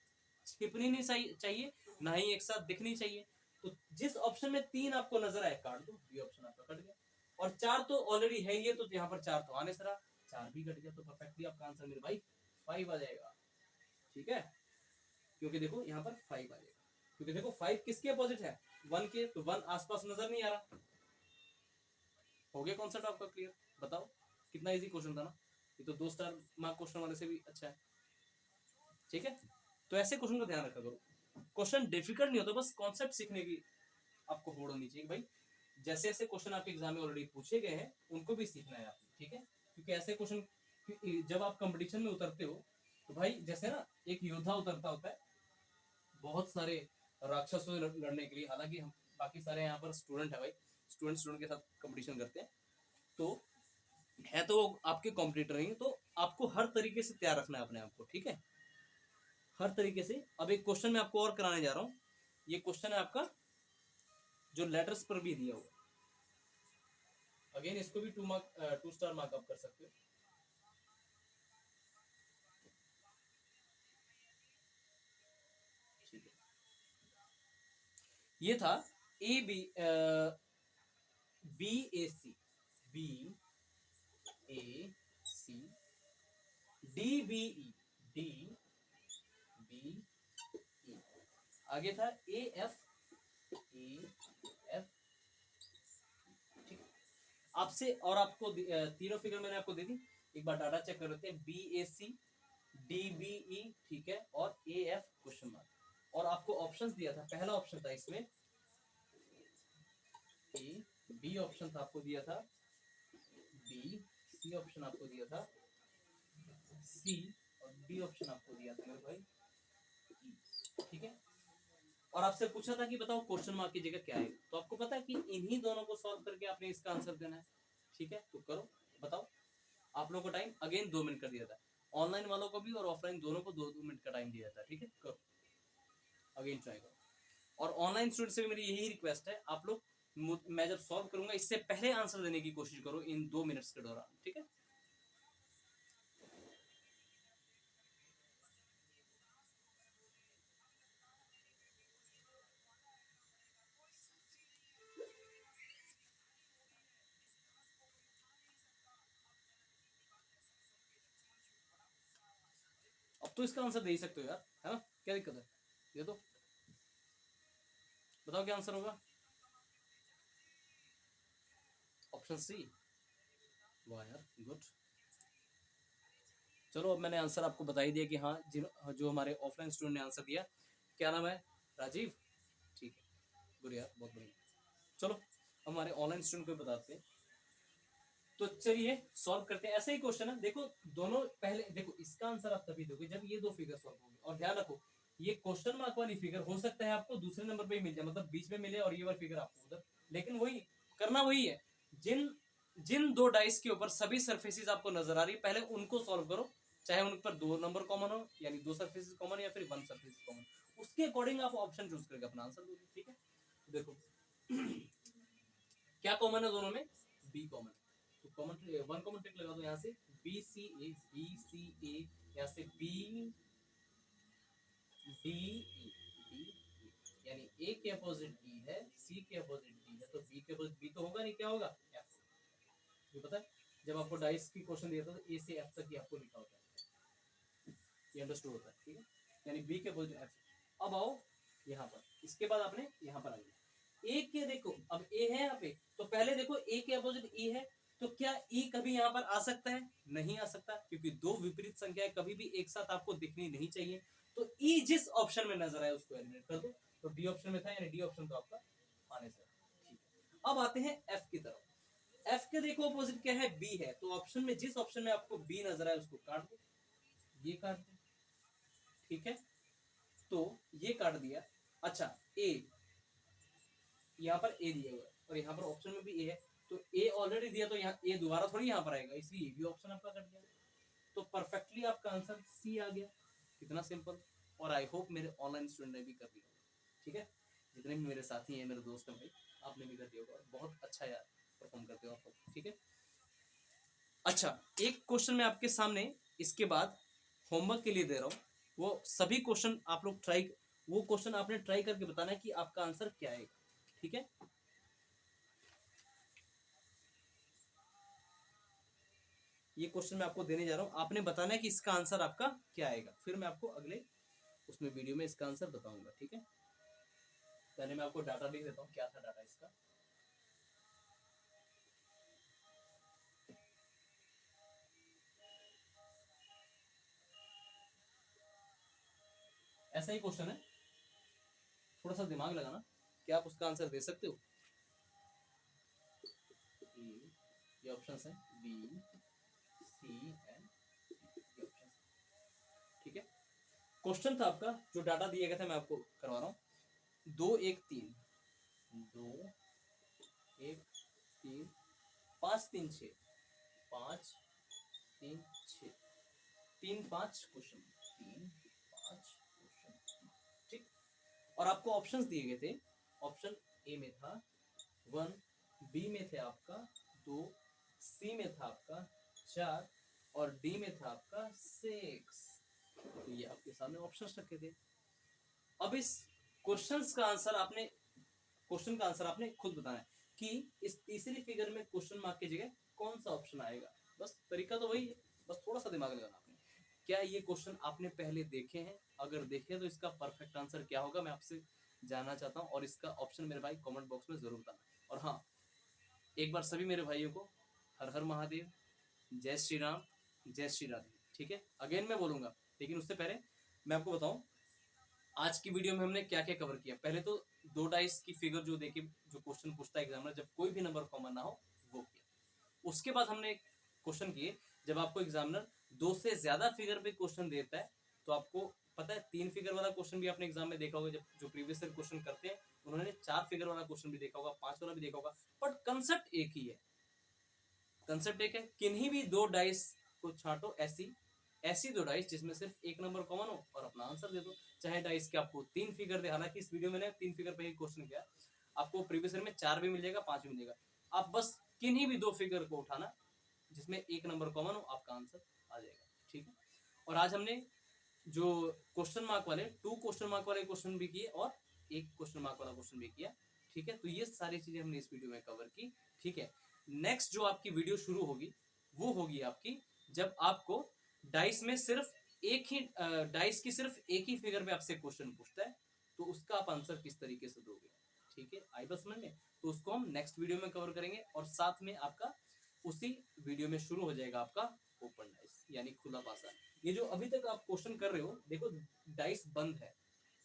छिपनी नहीं चाहिए, ना ही एक साथ दिखनी चाहिए। तो जिस ऑप्शन में 3 आपको नजर आए काट दो, ये ऑप्शन आपका कट गया। और 4 तो ऑलरेडी है ये, तो यहाँ पर 4 तो आने से रहा, 4 भी कट गया, तो परफेक्टली आपका आंसर मेरे भाई 5 आ जाएगा। ठीक है, क्योंकि देखो यहाँ पर 5 आ जाएगा, क्योंकि देखो 5 किसके अपोजिट है? 1 के, तो 1 आसपास नजर नहीं आ रहा। हो गया कॉन्सेप्ट आपका क्लियर? बताओ कितना इजी क्वेश्चन था ना, ये तो 2 स्टार मार्क क्वेश्चन वाले से भी अच्छा है। ठीक है, तो ऐसे क्वेश्चन का ध्यान रखा करो, क्वेश्चन डिफिकल्ट नहीं होता, बस कॉन्सेप्ट सीखने की आपको होड़ होनी चाहिए भाई। जैसे ऐसे क्वेश्चन आपके एग्जाम में ऑलरेडी पूछे गए हैं उनको भी सीखना है आपको। ठीक है, क्योंकि ऐसे क्वेश्चन जब आप कंपटीशन में उतरते हो तो भाई जैसे ना एक योद्धा उतरता होता है बहुत सारे राक्षसों से लड़ने के लिए, हालांकि हम बाकी सारे यहाँ पर स्टूडेंट है भाई, स्टूडेंट के साथ कंपटीशन करते हैं, तो है तो वो आपके कॉम्पिटिटर ही, तो आपको हर तरीके से तैयार रखना है अपने आप को, ठीक है, हर तरीके से। अब एक क्वेश्चन मैं आपको और कराने जा रहा हूँ, ये क्वेश्चन है आपका जो लेटर्स पर भी दिया हुआ, अगेन इसको भी 2 स्टार मार्कअप कर सकते हो। ठीक है, ये था A B B A C, B A C, D B E, D B E, आगे था ए एफ, ए एफ। ठीक है, आपसे और आपको तीनों फिगर मैंने आपको दे दी, एक बार डाटा चेक कर लेते हैं। B A C, D B ई, ठीक है, और ए एफ क्वेश्चन मार्क। और आपको ऑप्शंस दिया था, पहला ऑप्शन था इसमें ए, बी ऑप्शन था आपको दिया था बी, सी ऑप्शन आपको दिया था सी, और डी ऑप्शन आपको दिया था मेरे भाई ई। ठीक है, और आपसे पूछा था कि बताओ क्वेश्चन मार्क की जगह क्या है, तो आपको पता है कि इन्हीं दोनों को सॉल्व करके आपने इसका आंसर देना है। ठीक है, तो करो, बताओ। आप लोगों को टाइम अगेन 2 मिनट कर दिया था, ऑनलाइन वालों को भी और ऑफलाइन दोनों को 2-2 मिनट का टाइम दिया था। ठीक है, करो, अगेन ट्राई करो। और ऑनलाइन स्टूडेंट से भी मेरी यही रिक्वेस्ट है, आप लोग मैं जब सॉल्व करूंगा इससे पहले आंसर देने की कोशिश करो इन 2 मिनट्स के दौरान। ठीक है, अब तो इसका आंसर दे ही सकते हो यार, है ना, क्या दिक्कत है, दे दो, बताओ क्या आंसर होगा। ऑप्शन सी, वाह यार, गुड। चलो, अब मैंने आंसर आपको बता ही दिया कि हाँ, जो हमारे ऑफलाइन स्टूडेंट ने आंसर दिया, क्या नाम है, राजीव। ठीक है, गुड यार, बहुत बढ़िया। चलो, हमारे ऑनलाइन स्टूडेंट को बताते हैं, तो चलिए सॉल्व करते हैं। ऐसा ही क्वेश्चन है, देखो दोनों, पहले देखो इसका आंसर आप तभी दोगे जब ये दो फिगर सॉल्व होंगे। और ध्यान रखो, ये क्वेश्चन मार्क वाली फिगर हो सकता है आपको दूसरे नंबर पे ही मिल जाए, मतलब बीच में मिले और ये वाली फिगर आपको उधर, लेकिन वही करना वही है। जिन जिन दो डाइस के ऊपर सभी सरफेसेस आपको नजर आ रही है, पहले उनको सॉल्व करो, चाहे उन पर 2 नंबर कॉमन हो, यानी 2 सरफेसेस कॉमन, या फिर 1 सरफेस कॉमन, उसके अकॉर्डिंग आप ऑप्शन चूज करके अपना आंसर दोगे। ठीक है, देखो क्या कॉमन है दोनों में, बी कॉमन, तो कॉमन 1 कॉमन ट्रिक लगा दो यहाँ से, बी सी ए, बी सी ए, यहाँ से बी डी ई, डी यानी ए के अपोजिट डी है, सी के अपोजिट डी है, तो बी के अपोजिट बी तो होगा नहीं, क्या होगा, एफ। ये पता है, जब आपको डाइस की क्वेश्चन दिया था तो ए से एफ तक ही आपको लिखा होता है, ये अंडरस्टूड होता है। ठीक है, यानी बी के अपोजिट एफ। अब आओ यहाँ पर, इसके बाद आपने यहाँ पर आइए, ए के देखो, अब ए है यहाँ पे, तो पहले देखो ए के अपोजिट ई है, तो क्या ई कभी यहाँ पर आ सकता है, नहीं आ सकता, क्योंकि दो विपरीत संख्याएं कभी भी एक साथ आपको दिखनी नहीं चाहिए। तो ई जिस ऑप्शन में नजर आए उसको एलिमिनेट कर दो, तो डी ऑप्शन में था, यानी डी ऑप्शन तो आपका आने से। ठीक है, अब आते हैं एफ की तरफ। एफ के देखो अपोजिट क्या है, बी है, तो ऑप्शन में जिस ऑप्शन में आपको बी नजर आए उसको काट दो, ये काट दो। ठीक है, तो ये काट दिया। अच्छा, ए, यहाँ पर ए दिया हुआ है और यहाँ पर ऑप्शन में भी ए है, तो ए ऑलरेडी दिया, तो यहाँ ए दोबारा थोड़ी यहाँ पर आएगा, इसलिए ये भी ऑप्शन आपका कट गया। तो परफेक्टली आपका आंसर सी आ गया, कितना सिंपल। और आई होप मेरे ऑनलाइन स्टूडेंट ने भी कर दिया। ठीक है, जितने भी मेरे साथी हैं, मेरे दोस्त हैं भाई, आपने भी कर दिया होगा, बहुत अच्छा यार परफॉर्म करते हो आप लोग। ठीक है, अच्छा, एक क्वेश्चन मैं आपके सामने इसके बाद होमवर्क के लिए दे रहा हूँ, वो सभी क्वेश्चन आप लोग ट्राई, वो क्वेश्चन आपने ट्राई करके बताना है कि आपका आंसर क्या आएगा। ठीक है, ये क्वेश्चन मैं आपको देने जा रहा हूँ, आपने बताना है कि इसका आंसर आपका क्या आएगा, फिर मैं आपको अगले उसमें वीडियो में इसका आंसर बताऊंगा। ठीक है, पहले मैं आपको डाटा लिख देता हूँ, क्या था डाटा इसका। ऐसा ही क्वेश्चन है, थोड़ा सा दिमाग लगाना, क्या आप उसका आंसर दे सकते हो। ये ऑप्शन है, बी सी एंड ये ऑप्शन। ठीक है, क्वेश्चन था आपका, जो डाटा दिया गया था मैं आपको करवा रहा हूँ, 2 1 3, 2 1 3, 5 3 6, 5 3 6 3 5 क्वेश्चन, 3 5 क्वेश्चन, ठीक। और आपको ऑप्शंस दिए गए थे, ऑप्शन ए में था 1, बी में थे आपका 2, सी में था आपका 4 और डी में था आपका 6। तो ये आपके सामने ऑप्शंस रखे थे। अब इस क्वेश्चंस का आंसर आपने, क्वेश्चन का आंसर आपने खुद बताना है कि इस तीसरी फिगर में क्वेश्चन मार्क की जगह कौन सा ऑप्शन आएगा। बस तरीका तो वही है, बस थोड़ा सा दिमाग लगाना आपने। क्या ये क्वेश्चन आपने पहले देखे हैं? अगर देखे तो इसका परफेक्ट आंसर क्या होगा मैं आपसे जानना चाहता हूँ, और इसका ऑप्शन मेरे भाई कमेंट बॉक्स में जरूर बताना। और हाँ, एक बार सभी मेरे भाइयों को हर हर महादेव, जय श्री राम, जय श्री राधे, ठीक है। अगेन मैं बोलूंगा, लेकिन उससे पहले मैं आपको बताऊं आज की वीडियो में हमने क्या क्या कवर किया। पहले तो 2 डाइस की फिगर जो देखी, जो क्वेश्चन पूछता है एग्जामिनर जब कोई भी नंबर कॉमन ना हो, वो किया। उसके बाद हमने क्वेश्चन किए जब आपको एग्जामिनर 2 से ज्यादा फिगर पे क्वेश्चन देता है, तो आपको पता है 3 फिगर वाला क्वेश्चन भी आपने एग्जाम में देखा होगा, जब जो प्रीवियस ईयर क्वेश्चन करते हैं उन्होंने 4 फिगर वाला क्वेश्चन भी देखा होगा, 5 वाला भी देखा होगा, बट कंसेप्ट एक ही है। कंसेप्ट एक है, किन्हीं भी 2 डाइस को छांटो, ऐसी 2 डाइस जिसमें सिर्फ एक नंबर कॉमन हो और अपना आंसर दे दो। चाहे डाइस के आपको 3 फिगर दे, हालांकि इस वीडियो में 3 फिगर पे ही क्वेश्चन किया, आपको प्रीवियस ईयर में 4 भी मिल जाएगा, 5 भी मिल जाएगा। आप बस किन्हीं भी 2 फिगर को उठाना जिसमें एक नंबर कॉमन हो, आपका आंसर आ जाएगा, ठीक है। और आज हमने जो क्वेश्चन मार्क वाले 2 क्वेश्चन मार्क वाले क्वेश्चन भी किए और 1 क्वेश्चन मार्क वाला क्वेश्चन भी किया, ठीक है। तो ये सारी चीजें हमने इस वीडियो में कवर की, ठीक है। नेक्स्ट जो आपकी वीडियो शुरू होगी वो होगी आपकी जब आपको डाइस में सिर्फ एक ही डाइस की सिर्फ एक ही फिगर पे आपसे क्वेश्चन पूछता है, तो उसका आप आंसर किस तरीके से दोगे, ठीक है। आई बस समझ में, तो उसको हम नेक्स्ट वीडियो में कवर करेंगे। और साथ में आपका उसी वीडियो में शुरू हो जाएगा आपका ओपन डाइस, यानी खुला पासा। ये जो अभी तक आप क्वेश्चन कर रहे हो, देखो डाइस बंद है,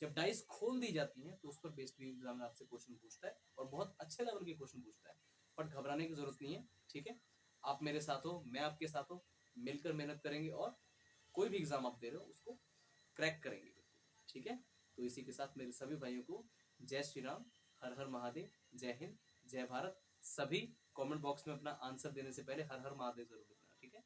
जब डाइस खोल दी जाती है तो उस पर बेस्ड भी एग्जामिनर आपसे क्वेश्चन पूछता है और बहुत अच्छे लेवल के क्वेश्चन पूछता है। बट घबराने की जरूरत नहीं है, ठीक है। आप मेरे साथ हो, मैं आपके साथ हूँ, मिलकर मेहनत करेंगे और कोई भी एग्जाम आप दे रहे हो उसको क्रैक करेंगे, ठीक है। तो इसी के साथ मेरे सभी भाइयों को जय श्री राम, हर हर महादेव, जय हिंद, जय भारत। सभी कमेंट बॉक्स में अपना आंसर देने से पहले हर हर महादेव जरूर लिखना, ठीक है।